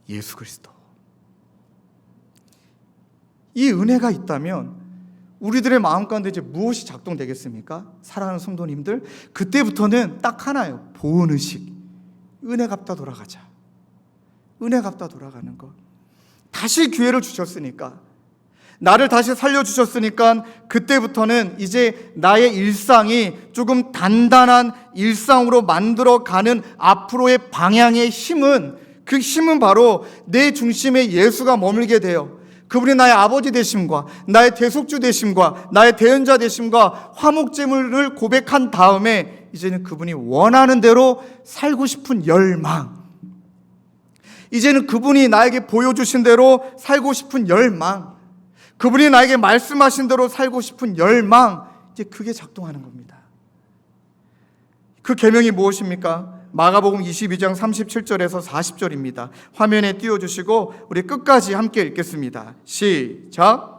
예수 그리스도. 이 은혜가 있다면 우리들의 마음 가운데 이제 무엇이 작동되겠습니까? 사랑하는 성도님들, 그때부터는 딱 하나예요. 보은의식. 은혜 갚다 돌아가자. 은혜 갚다 돌아가는 것. 다시 기회를 주셨으니까, 나를 다시 살려주셨으니까 그때부터는 이제 나의 일상이 조금 단단한 일상으로 만들어가는 앞으로의 방향의 힘은, 그 힘은 바로 내 중심에 예수가 머물게 돼요. 그분이 나의 아버지 되심과 나의 대속주 되심과 나의 대연자 되심과 화목제물을 고백한 다음에 이제는 그분이 원하는 대로 살고 싶은 열망, 이제는 그분이 나에게 보여주신 대로 살고 싶은 열망, 그분이 나에게 말씀하신 대로 살고 싶은 열망, 이제 그게 작동하는 겁니다. 그 계명이 무엇입니까? 마가복음 22장 37절에서 40절입니다. 화면에 띄워주시고 우리 끝까지 함께 읽겠습니다. 시작.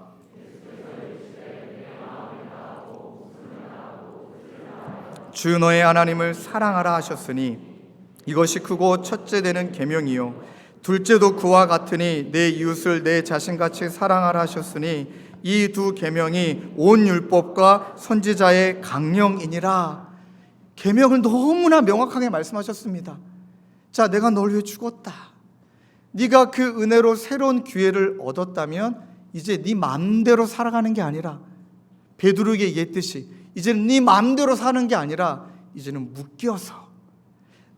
주 너의 하나님을 사랑하라 하셨으니 이것이 크고 첫째 되는 계명이요 둘째도 그와 같으니 내 이웃을 내 자신같이 사랑하라 하셨으니 이 두 계명이 온 율법과 선지자의 강령이니라. 계명을 너무나 명확하게 말씀하셨습니다. 자, 내가 널 위해 죽었다. 네가 그 은혜로 새로운 기회를 얻었다면 이제 네 마음대로 살아가는 게 아니라 베드로에게 얘기했듯이 이제는 네 마음대로 사는 게 아니라 이제는 묶여서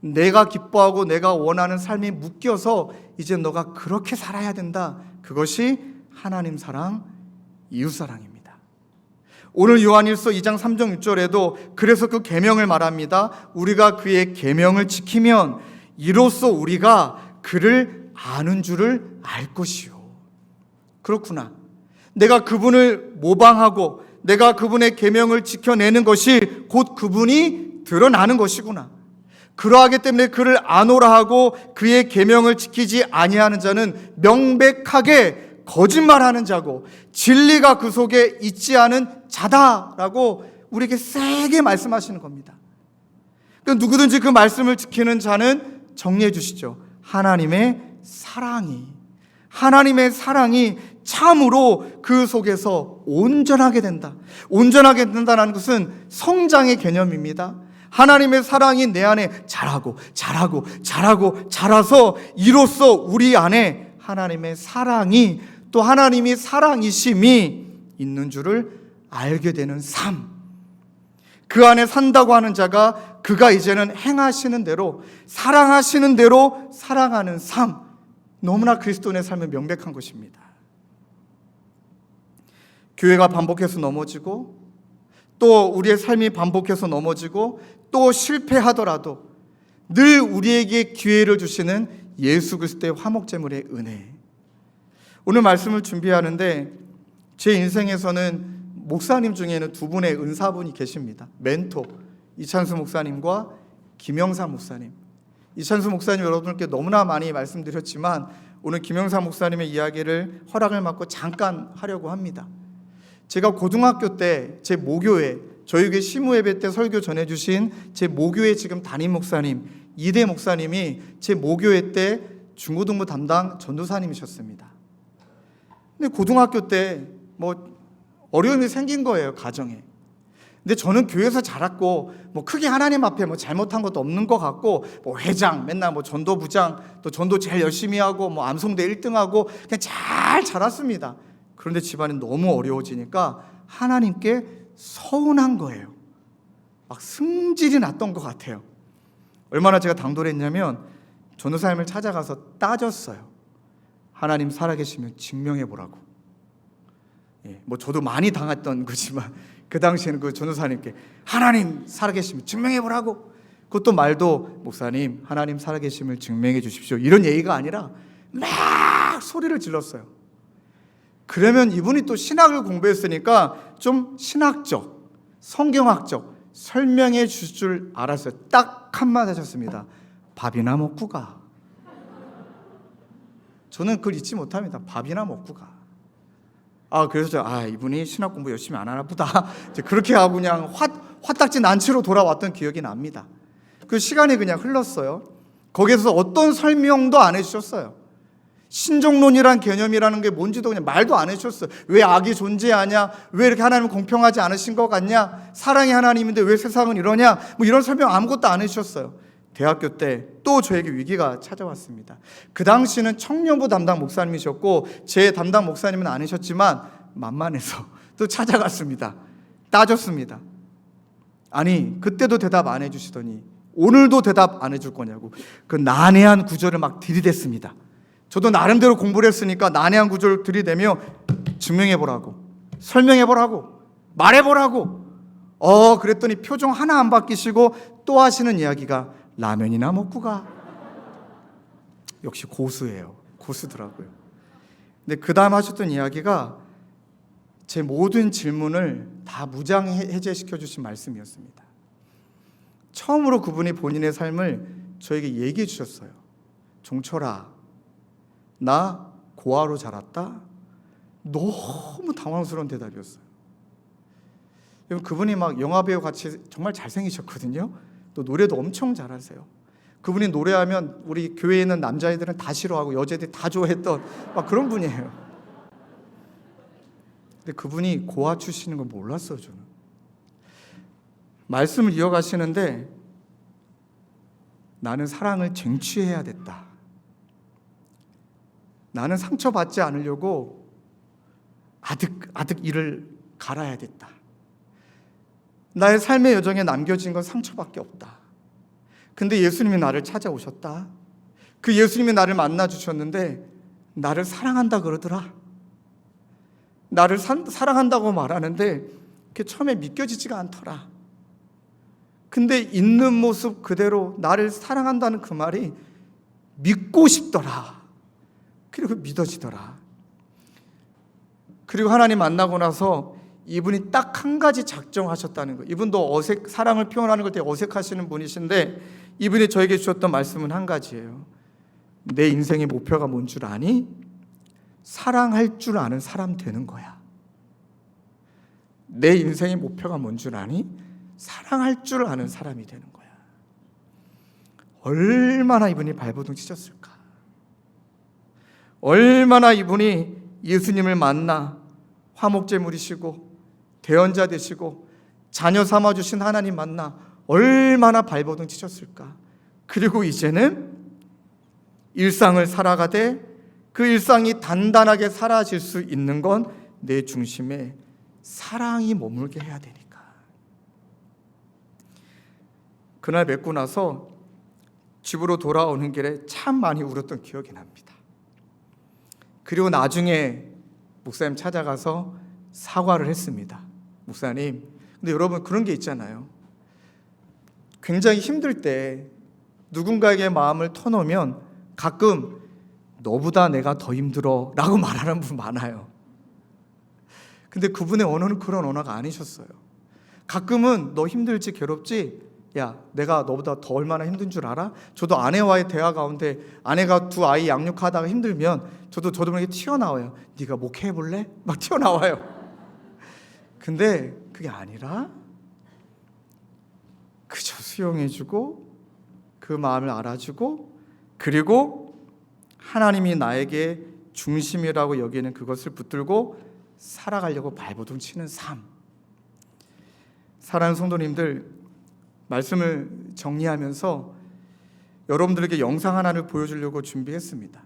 내가 기뻐하고 내가 원하는 삶이 묶여서 이제 너가 그렇게 살아야 된다. 그것이 하나님 사랑, 이웃 사랑입니다. 오늘 요한일서 2장 3절 6절에도 그래서 그 계명을 말합니다. 우리가 그의 계명을 지키면 이로써 우리가 그를 아는 줄을 알 것이요. 그렇구나. 내가 그분을 모방하고 내가 그분의 계명을 지켜내는 것이 곧 그분이 드러나는 것이구나. 그러하기 때문에 그를 아노라 하고 그의 계명을 지키지 아니하는 자는 명백하게 거짓말하는 자고 진리가 그 속에 있지 않은 자다라고 우리에게 세게 말씀하시는 겁니다. 그러니까 누구든지 그 말씀을 지키는 자는 정리해 주시죠. 하나님의 사랑이 참으로 그 속에서 온전하게 된다. 온전하게 된다는 것은 성장의 개념입니다. 하나님의 사랑이 내 안에 자라서 이로써 우리 안에 하나님의 사랑이 또 하나님이 사랑이심이 있는 줄을 알게 되는 삶. 그 안에 산다고 하는 자가 그가 이제는 행하시는 대로 사랑하시는 대로 살아가는 삶. 너무나 그리스도인의 삶은 명백한 것입니다. 교회가 반복해서 넘어지고 또 우리의 삶이 반복해서 넘어지고 또 실패하더라도 늘 우리에게 기회를 주시는 예수 그리스도의 화목제물의 은혜. 오늘 말씀을 준비하는데 제 인생에서는 목사님 중에는 두 분의 은사분이 계십니다. 멘토 이찬수 목사님과 김영사 목사님. 이찬수 목사님 여러분께 너무나 많이 말씀드렸지만 오늘 김영사 목사님의 이야기를 허락을 받고 잠깐 하려고 합니다. 제가 고등학교 때 제 모교회 저희 시무 예배 때 설교 전해주신 제 모교회 지금 담임 목사님 이대 목사님이 제 모교회 때 중고등부 담당 전도사님이셨습니다. 근데 고등학교 때 뭐 어려움이 생긴 거예요, 가정에. 근데 저는 교회에서 자랐고 뭐 크게 하나님 앞에 뭐 잘못한 것도 없는 것 같고 뭐 회장 맨날 뭐 전도부장 또 전도 제일 열심히 하고 뭐 암송대 1등하고 그냥 잘 자랐습니다. 그런데 집안이 너무 어려워지니까 하나님께 서운한 거예요. 막 승질이 났던 것 같아요. 얼마나 제가 당돌 했냐면 전도사님을 찾아가서 따졌어요. 하나님 살아계시면 증명해 보라고. 뭐 저도 많이 당했던 거지만 그 당시에는 그 전도사님께 하나님 살아계시면 증명해 보라고. 그것도 말도 목사님 하나님 살아계심을 증명해 주십시오 이런 얘기가 아니라 막 소리를 질렀어요. 그러면 이분이 또 신학을 공부했으니까 좀 신학적, 성경학적 설명해 줄 줄 알았어요. 딱 한마디 하셨습니다. 밥이나 먹고 가. 저는 그걸 잊지 못합니다. 밥이나 먹고 가. 그래서 이분이 신학 공부 열심히 안 하나 보다. 그렇게 하고 그냥 화딱지 난치로 돌아왔던 기억이 납니다. 그 시간이 그냥 흘렀어요. 거기에서 어떤 설명도 안 해주셨어요. 신종론이란 개념이라는 게 뭔지도 그냥 말도 안 해주셨어요. 왜 악이 존재하냐? 왜 이렇게 하나님은 공평하지 않으신 것 같냐? 사랑의 하나님인데 왜 세상은 이러냐? 뭐 이런 설명 아무것도 안 해주셨어요. 대학교 때 또 저에게 위기가 찾아왔습니다. 그 당시는 청년부 담당 목사님이셨고 제 담당 목사님은 아니셨지만 만만해서 또 찾아갔습니다. 따졌습니다. 아니 그때도 대답 안 해주시더니 오늘도 대답 안 해줄 거냐고 그 난해한 구절을 막 들이댔습니다. 저도 나름대로 공부를 했으니까 난해한 구조를 들이대며 증명해보라고, 설명해보라고, 말해보라고. 그랬더니 표정 하나 안 바뀌시고 또 하시는 이야기가 라면이나 먹고 가. 역시 고수예요. 고수더라고요. 근데 그 다음 하셨던 이야기가 제 모든 질문을 다 무장해제시켜 주신 말씀이었습니다. 처음으로 그분이 본인의 삶을 저에게 얘기해 주셨어요. 종철아, 나 고아로 자랐다. 너무 당황스러운 대답이었어요. 그분이 막 영화배우 같이 정말 잘생기셨거든요. 또 노래도 엄청 잘하세요. 그분이 노래하면 우리 교회에 있는 남자애들은 다 싫어하고 여자애들이 다 좋아했던 막 그런 분이에요. 근데 그분이 고아 출신인 걸 몰랐어요. 저는 말씀을 이어가시는데 나는 사랑을 쟁취해야 됐다. 나는 상처받지 않으려고 아득아득 이를 갈아야 됐다. 나의 삶의 여정에 남겨진 건 상처밖에 없다. 근데 예수님이 나를 찾아오셨다. 그 예수님이 나를 만나주셨는데 나를 사랑한다 그러더라. 나를 사랑한다고 말하는데 그게 처음에 믿겨지지가 않더라. 근데 있는 모습 그대로 나를 사랑한다는 그 말이 믿고 싶더라. 그리고 믿어지더라. 그리고 하나님 만나고 나서 이분이 딱 한 가지 작정하셨다는 거예요. 이분도 사랑을 표현하는 걸 되게 어색하시는 분이신데 이분이 저에게 주셨던 말씀은 한 가지예요. 내 인생의 목표가 뭔 줄 아니? 사랑할 줄 아는 사람 되는 거야. 내 인생의 목표가 뭔 줄 아니? 사랑할 줄 아는 사람이 되는 거야. 얼마나 이분이 발버둥 치셨을까? 얼마나 이분이 예수님을 만나 화목제물이시고 대언자 되시고 자녀 삼아주신 하나님 만나 얼마나 발버둥 치셨을까? 그리고 이제는 일상을 살아가되 그 일상이 단단하게 사라질 수 있는 건 내 중심에 사랑이 머물게 해야 되니까. 그날 뵙고 나서 집으로 돌아오는 길에 참 많이 울었던 기억이 납니다. 그리고 나중에 목사님 찾아가서 사과를 했습니다. 목사님, 근데 여러분 그런 게 있잖아요. 굉장히 힘들 때 누군가에게 마음을 터놓으면 가끔 너보다 내가 더 힘들어 라고 말하는 분 많아요. 근데 그분의 언어는 그런 언어가 아니셨어요. 가끔은 너 힘들지 괴롭지? 야, 내가 너보다 더 얼마나 힘든 줄 알아? 저도 아내와의 대화 가운데 아내가 두 아이 양육하다가 힘들면 저도 모르게 튀어나와요. 네가 목회해볼래? 막 튀어나와요. 근데 그게 아니라 그저 수용해주고 그 마음을 알아주고 그리고 하나님이 나에게 중심이라고 여기는 그것을 붙들고 살아가려고 발버둥 치는 삶. 사랑하는 성도님들, 말씀을 정리하면서 여러분들에게 영상 하나를 보여주려고 준비했습니다.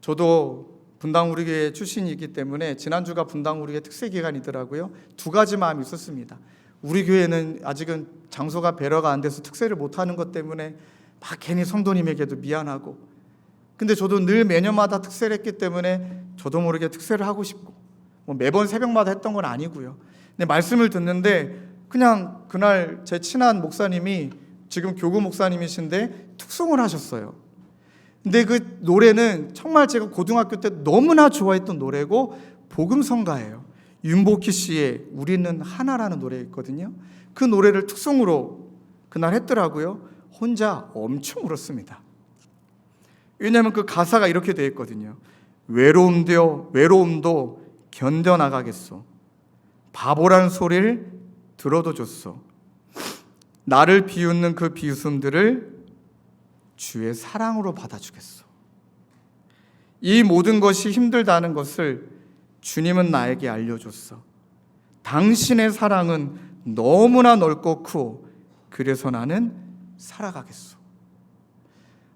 저도 분당 우리교회 출신이기 때문에 지난주가 분당 우리교회 특세 기간이더라고요. 두 가지 마음이 있었습니다. 우리 교회는 아직은 장소가 배려가 안 돼서 특세를 못하는 것 때문에 막 괜히 성도님에게도 미안하고, 근데 저도 늘 매년마다 특세를 했기 때문에 저도 모르게 특세를 하고 싶고, 뭐 매번 새벽마다 했던 건 아니고요. 근데 말씀을 듣는데 그냥 그날 제 친한 목사님이 지금 교구 목사님이신데 특송을 하셨어요. 근데 그 노래는 정말 제가 고등학교 때 너무나 좋아했던 노래고 복음성가예요. 윤복희 씨의 우리는 하나라는 노래 있거든요. 그 노래를 특송으로 그날 했더라고요. 혼자 엄청 울었습니다. 왜냐하면 그 가사가 이렇게 되어 있거든요. 외로움도 견뎌나가겠소. 바보라는 소리를 들어도 줬소. 나를 비웃는 그 비웃음들을 주의 사랑으로 받아주겠소. 이 모든 것이 힘들다는 것을 주님은 나에게 알려줬어. 당신의 사랑은 너무나 넓고 크고 그래서 나는 살아가겠소.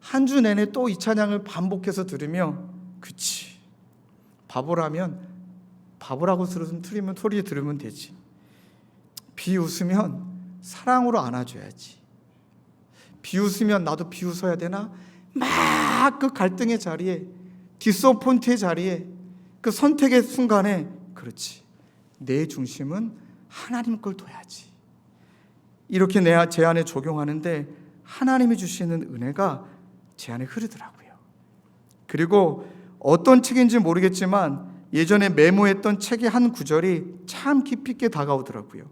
한 주 내내 또 이 찬양을 반복해서 들으며 그치, 바보라면 바보라고 틀리면 소리 들으면 되지. 비웃으면 사랑으로 안아줘야지. 비웃으면 나도 비웃어야 되나? 막 그 갈등의 자리에 디스어폰트의 자리에 그 선택의 순간에 그렇지, 내 중심은 하나님 걸 둬야지, 이렇게 제 안에 적용하는데 하나님이 주시는 은혜가 제 안에 흐르더라고요. 그리고 어떤 책인지 모르겠지만 예전에 메모했던 책의 한 구절이 참 깊이 있게 다가오더라고요.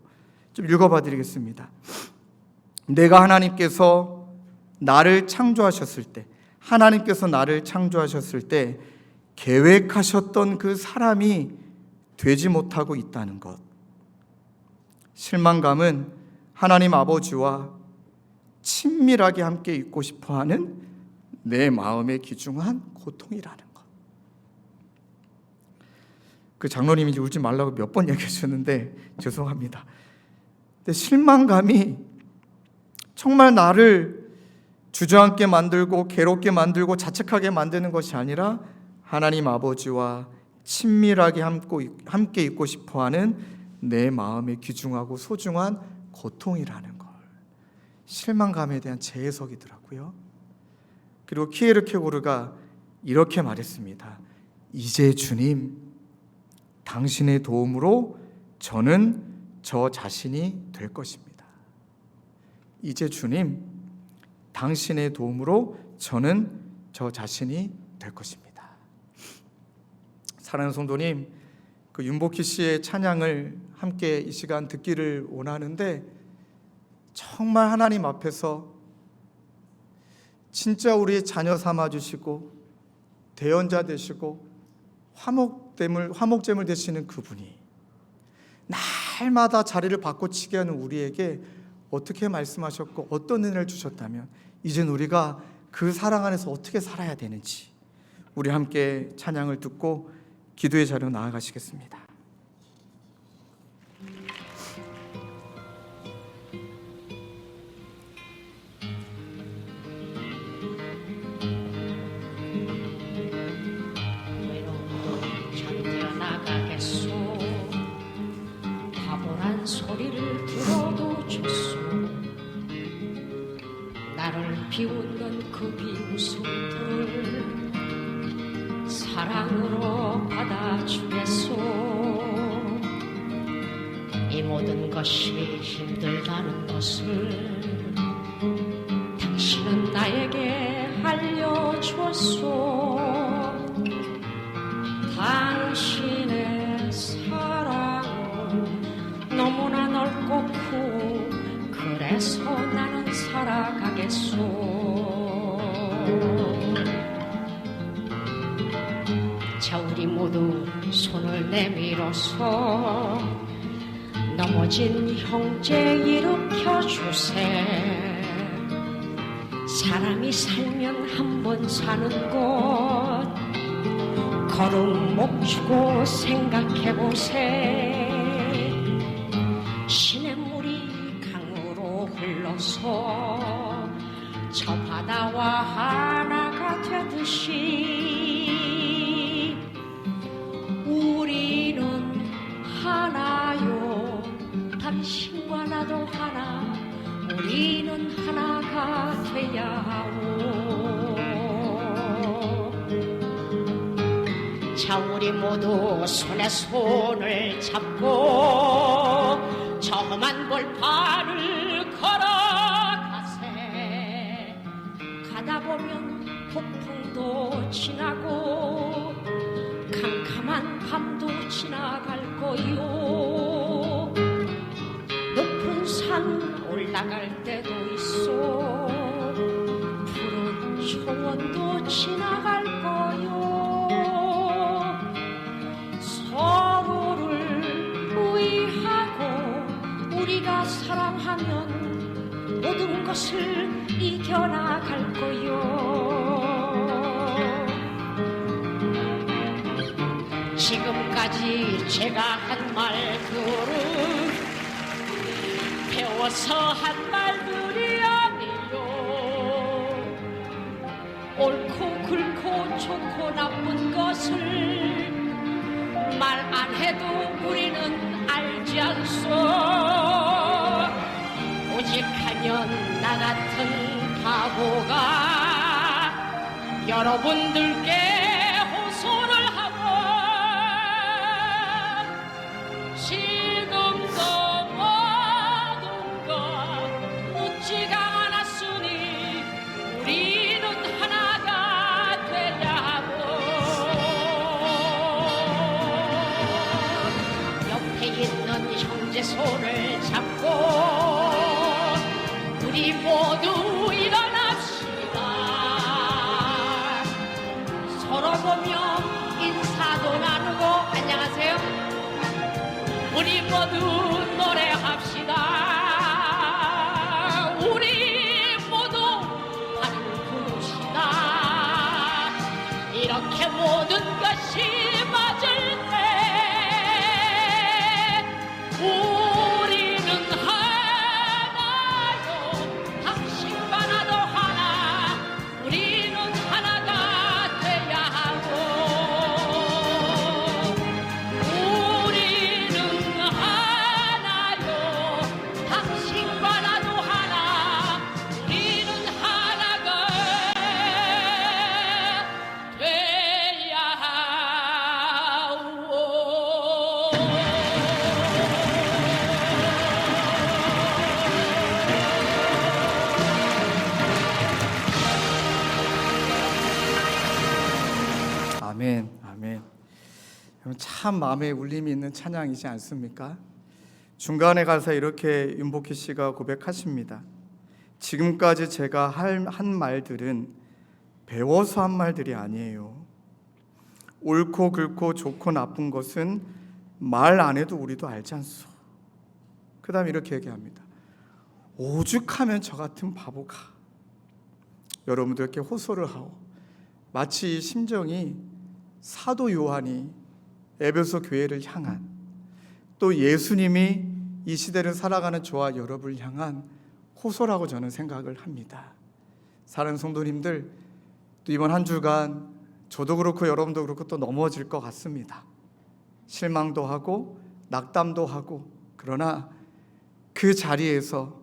좀 읽어봐 드리겠습니다. 내가 하나님께서 나를 창조하셨을 때, 하나님께서 나를 창조하셨을 때 계획하셨던 그 사람이 되지 못하고 있다는 것. 실망감은 하나님 아버지와 친밀하게 함께 있고 싶어하는 내 마음의 귀중한 고통이라는 것. 그 장로님이 이제 울지 말라고 몇 번 얘기해 주셨는데 죄송합니다. 근데 실망감이 정말 나를 주저앉게 만들고 괴롭게 만들고 자책하게 만드는 것이 아니라 하나님 아버지와 친밀하게 함께 있고 싶어하는 내 마음의 귀중하고 소중한 고통이라는 걸, 실망감에 대한 재해석이더라고요. 그리고 키에르케고르가 이렇게 말했습니다. 이제 주님, 당신의 도움으로 저는 저 자신이 될 것입니다. 이제 주님, 당신의 도움으로 저는 저 자신이 될 것입니다. 사랑하는 성도님, 그 윤복희 씨의 찬양을 함께 이 시간 듣기를 원하는데, 정말 하나님 앞에서 진짜 우리의 자녀 삼아주시고 대언자 되시고 화목제물 되시는 그분이 날마다 자리를 바꿔치게 하는 우리에게 어떻게 말씀하셨고 어떤 은혜를 주셨다면 이젠 우리가 그 사랑 안에서 어떻게 살아야 되는지, 우리 함께 찬양을 듣고 기도의 자리로 나아가시겠습니다. 견뎌나가겠소. 바보란 소리를 들어도 좋소. 나를 비웃는 그 비웃음들을 사랑으로 받아주겠소. 이 모든 것이 힘들다는 것을 당신은 나에게 알려주었소. 당신의 사랑은 너무나 넓고 크고 그래서 나는 살아가겠소. 자, 우리 모두 손을 내밀어서 넘어진 형제 일으켜주세. 사람이 살면 한 번 사는 곳 걸음 멈추고 생각해보세. 시냇물이 강으로 흘러서 저 바다와 하나가 되듯이 우리는 하나요. 당신과 나도 하나. 우리는 하나가 돼야 하오. 자, 우리 모두 손에 손을 잡고 저 험한 벌판을 걸어가세. 가다 보면 폭풍도 지나고 캄캄한 밤도 지나갈 거요. 높은 산 올라갈 때도 있어. 푸른 초원도 지나갈 거요. 서로를 의하고 우리가 사랑하면 모든 것을 이겨나갈 거요. 지금까지 제가 한 말들은 배워서 한 말들이 아니요. 옳고 굵고 좋고 나쁜 것을 말 안 해도 우리는 알지 않소. 오직하면 나 같은 바보가 여러분들께 모든 것이 맞을 때 우리는 하나요. 당신과 나도 하나, 우리는 하나가 돼야 하고, 우리는 하나요. 당신과 나도 하나, 우리는 하나가 돼야 하오. 아멘, 아멘. 여러분, 참 마음에 울림이 있는 찬양이지 않습니까? 중간에 가서 이렇게 윤복희 씨가 고백하십니다. 지금까지 제가 한 말들은 배워서 한 말들이 아니에요. 옳고 그르고 좋고 나쁜 것은 말 안 해도 우리도 알지 않소. 그 다음에 이렇게 얘기합니다. 오죽하면 저 같은 바보가. 여러분도 이렇게 호소를 하오. 마치 이 심정이 사도 요한이 에베소 교회를 향한, 또 예수님이 이 시대를 살아가는 저와 여러분을 향한 호소라고 저는 생각을 합니다. 사랑하는 성도님들, 또 이번 한 주간 저도 그렇고 여러분도 그렇고 또 넘어질 것 같습니다. 실망도 하고 낙담도 하고, 그러나 그 자리에서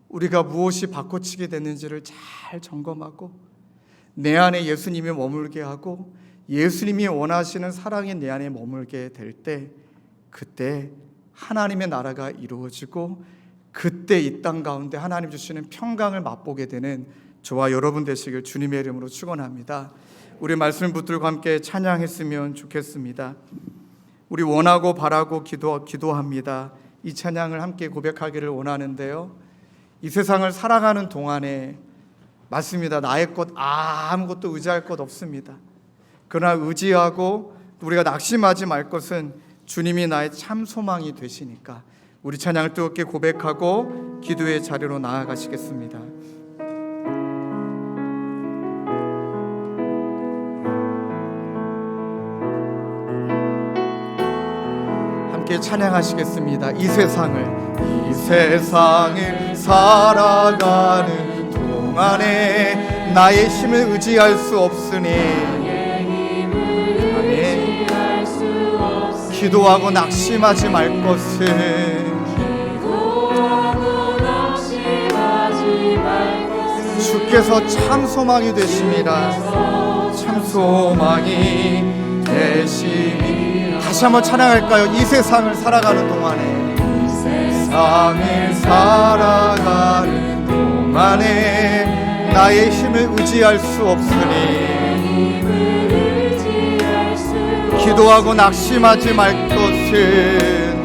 우리가 무엇이 바꿔치게 됐는지를 잘 점검하고 내 안에 예수님이 머물게 하고 예수님이 원하시는 사랑이 내 안에 머물게 될 때, 그때 하나님의 나라가 이루어지고 그때 이 땅 가운데 하나님 주시는 평강을 맛보게 되는 저와 여러분 되시길 주님의 이름으로 축원합니다. 우리 말씀을 붙들고 함께 찬양했으면 좋겠습니다. 우리 원하고 바라고 기도합니다. 이 찬양을 함께 고백하기를 원하는데요, 이 세상을 살아가는 동안에 맞습니다. 나의 것 아무것도 의지할 것 없습니다. 그러나 의지하고 우리가 낙심하지 말 것은 주님이 나의 참 소망이 되시니까 우리 찬양을 뜨겁게 고백하고 기도의 자리로 나아가시겠습니다. 함께 찬양하시겠습니다. 이 세상을 살아가는 동안에 나의 힘을 의지할 수 없으니, 아멘. 기도하고 낙심하지 말 것은 주께서 참 소망이 되심이라. 참 소망이 되심이. 다시 한번 찬양할까요? 이 세상을 살아가는 동안에, 세상을 살아가는 동안에 나의 힘을 의지할 수 없으니 기도하고 낙심하지 말 것은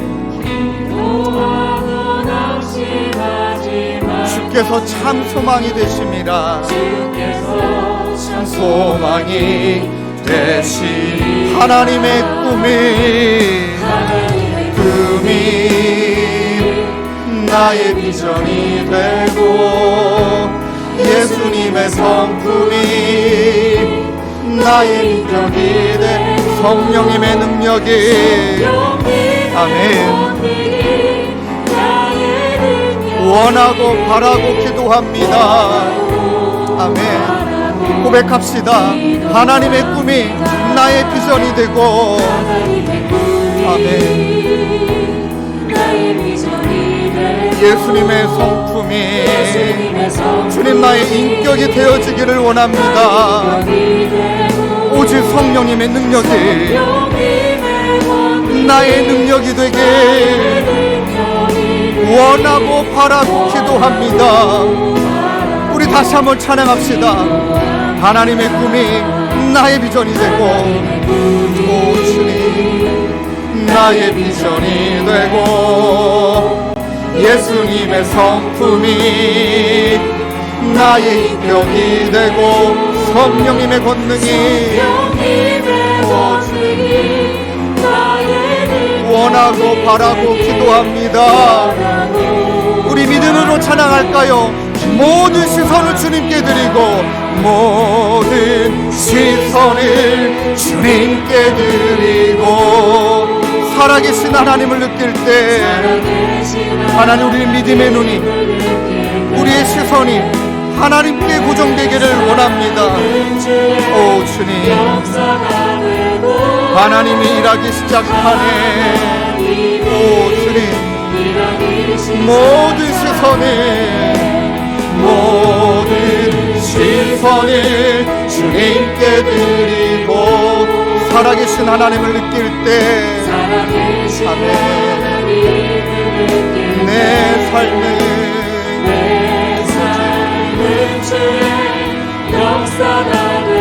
주께서 참 소망이 되심이라. 참 소망이 되시. 하나님의 꿈이 나의 비전이 되고 예수님의 성품이 나의 능력이 돼. 성령님의 능력이, 아멘. 원하고 바라고 기도합니다. 아멘. 고백합시다. 하나님의 꿈이 나의 비전이 되고, 아멘. 예수님의 성품이 주님 나의 인격이 되어지기를 원합니다. 오직 성령님의 능력이 나의 능력이 되게 원하고 바라고 기도합니다. 우리 다시 한번 찬양합시다. 하나님의 꿈이 나의 비전이 되고, 오 주님 나의 비전이 되고 예수님의 성품이 나의 인격이 되고 성령님의 권능이 원하고 바라고 기도합니다. 우리 믿음으로 찬양할까요? 모든 시선을 주님께 드리고, 모든 모든 시선을 주님께 드리고 살아계신 하나님을 느낄 때 하나님 우리 믿음의 눈이 우리의 시선이 하나님께 고정되기를 원합니다. 오 주님 하나님이 일하기 시작하네. 오 주님 모든 시선을 주님께 드리고 살아계신 하나님을 느낄 때 아멘 내 삶은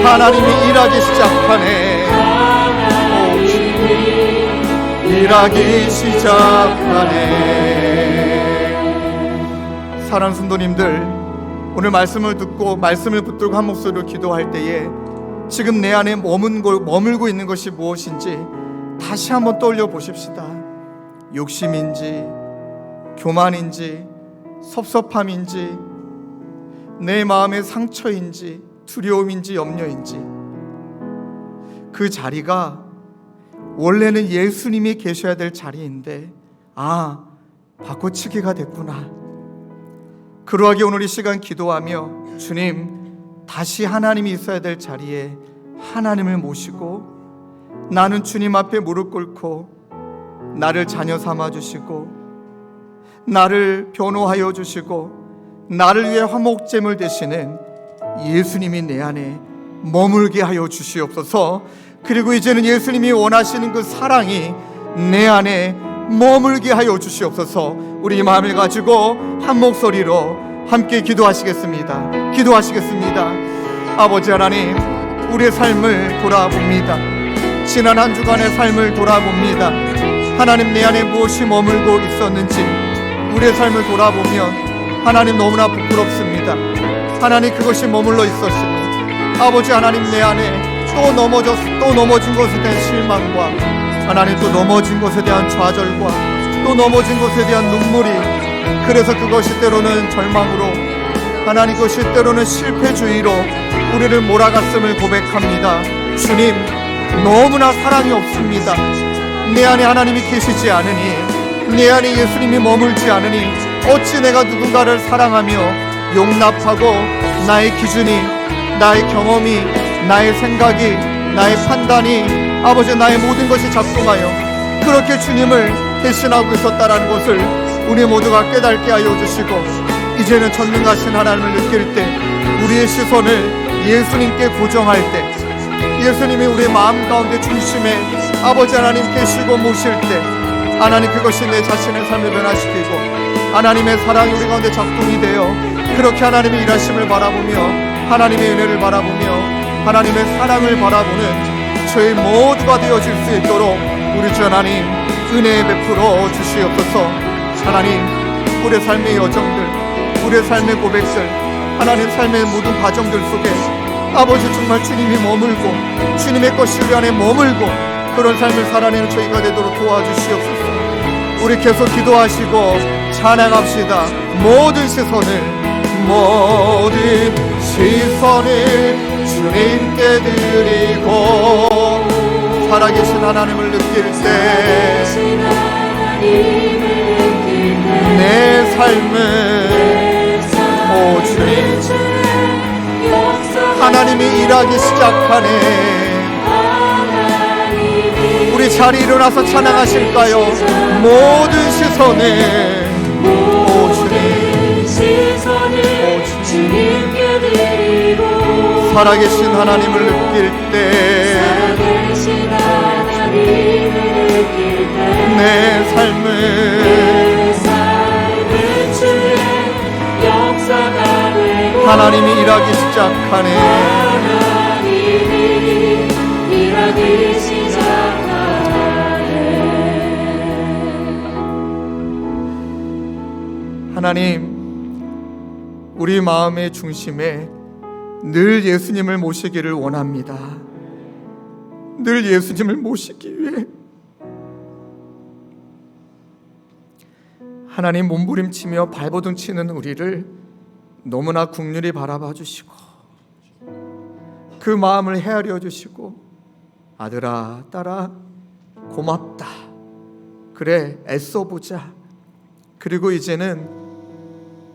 하나님이 일하기 시작하네. 오 주님 일하기 시작하네. 사랑하는 성도님들, 오늘 말씀을 듣고 말씀을 붙들고 한 목소리로 기도할 때에 지금 내 안에 머물고 있는 것이 무엇인지 다시 한번 떠올려 보십시다. 욕심인지 교만인지 섭섭함인지 내 마음의 상처인지 두려움인지 염려인지 그 자리가 원래는 예수님이 계셔야 될 자리인데 바꿔치기가 됐구나. 그러하게 오늘 이 시간 기도하며 주님 다시 하나님이 있어야 될 자리에 하나님을 모시고 나는 주님 앞에 무릎 꿇고 나를 자녀 삼아 주시고 나를 변호하여 주시고 나를 위해 화목제물 되시는 예수님이 내 안에 머물게 하여 주시옵소서. 그리고 이제는 예수님이 원하시는 그 사랑이 내 안에 머물게 하여 주시옵소서. 우리 이 마음을 가지고 한 목소리로 함께 기도하시겠습니다. 아버지 하나님, 우리의 삶을 돌아봅니다. 지난 한 주간의 삶을 돌아봅니다. 하나님 내 안에 무엇이 머물고 있었는지 우리의 삶을 돌아보면 하나님 너무나 부끄럽습니다. 하나님 그것이 머물러 있었으니 아버지 하나님 내 안에 또 넘어진 것에 대한 실망과 하나님 또 넘어진 것에 대한 좌절과 또 넘어진 것에 대한 눈물이 그래서 그것이 때로는 절망으로 하나님 그것이 때로는 실패주의로 우리를 몰아갔음을 고백합니다. 주님 너무나 사랑이 없습니다. 내 안에 하나님이 계시지 않으니 내 안에 예수님이 머물지 않으니 어찌 내가 누군가를 사랑하며 용납하고 나의 기준이 나의 경험이 나의 생각이 나의 판단이 아버지 나의 모든 것이 작동하여 그렇게 주님을 대신하고 있었다라는 것을 우리 모두가 깨닫게 하여 주시고 이제는 전능하신 하나님을 느낄 때 우리의 시선을 예수님께 고정할 때 예수님이 우리의 마음 가운데 중심에 아버지 하나님 계시고 모실 때 하나님 그것이 내 자신의 삶을 변화시키고 하나님의 사랑이 우리 가운데 작동이 되어 그렇게 하나님의 일하심을 바라보며 하나님의 은혜를 바라보며 하나님의 사랑을 바라보는 저희 모두가 되어질 수 있도록 우리 주 하나님 은혜 베풀어 주시옵소서. 하나님 우리의 삶의 여정들 우리의 삶의 고백들 하나님 삶의 모든 과정들 속에 아버지 정말 주님이 머물고 주님의 것이 우리 안에 머물고 그런 삶을 살아내는 저희가 되도록 도와주시옵소서. 우리 계속 기도하시고 찬양합시다. 모든 시선을 주님께 드리고 살아계신 하나님을 느낄 때 내 삶은 오 주님 하나님이 일하기 시작하네. 우리 자리 일어나서 찬양하실까요? 모든 시선을 오 주님 살아계신 하나님을 느낄 때 내 삶은 하나님이 일하기 시작하네. 하나님 우리 마음의 중심에 늘 예수님을 모시기를 원합니다. 늘 예수님을 모시기 위해 하나님 몸부림치며 발버둥 치는 우리를 너무나 긍휼히 바라봐 주시고 그 마음을 헤아려 주시고 아들아 딸아 고맙다. 그래 애써보자. 그리고 이제는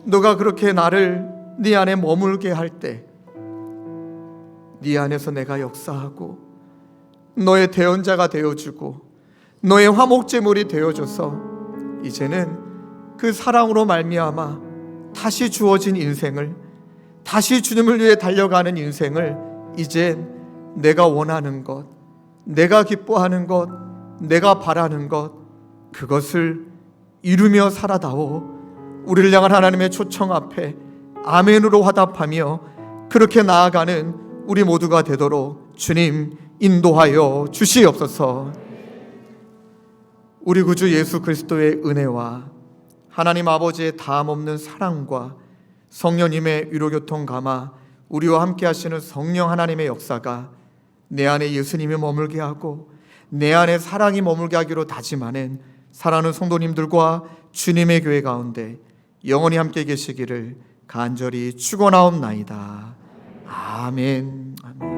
너가 그렇게 나를 네 안에 머물게 할 때 네 안에서 내가 역사하고 너의 대언자가 되어주고 너의 화목제물이 되어줘서 이제는 그 사랑으로 말미암아 다시 주어진 인생을, 다시 주님을 위해 달려가는 인생을 이젠 내가 원하는 것, 내가 기뻐하는 것, 내가 바라는 것, 그것을 이루며 살아다오. 우리를 향한 하나님의 초청 앞에 아멘으로 화답하며 그렇게 나아가는 우리 모두가 되도록 주님 인도하여 주시옵소서. 우리 구주 예수 그리스도의 은혜와 하나님 아버지의 다함없는 사랑과 성령님의 위로교통 감화, 우리와 함께 하시는 성령 하나님의 역사가 내 안에 예수님이 머물게 하고 내 안에 사랑이 머물게 하기로 다짐하는 사랑하는 성도님들과 주님의 교회 가운데 영원히 함께 계시기를 간절히 축원하옵나이다. 아멘. 아멘.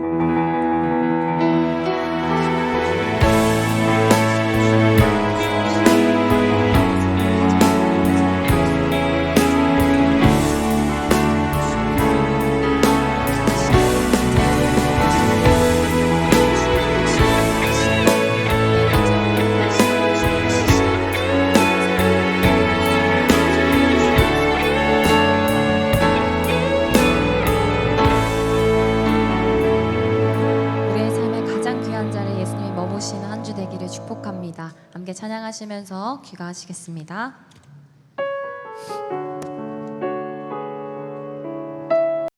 축복합니다. 함께 찬양하시면서 귀가하시겠습니다.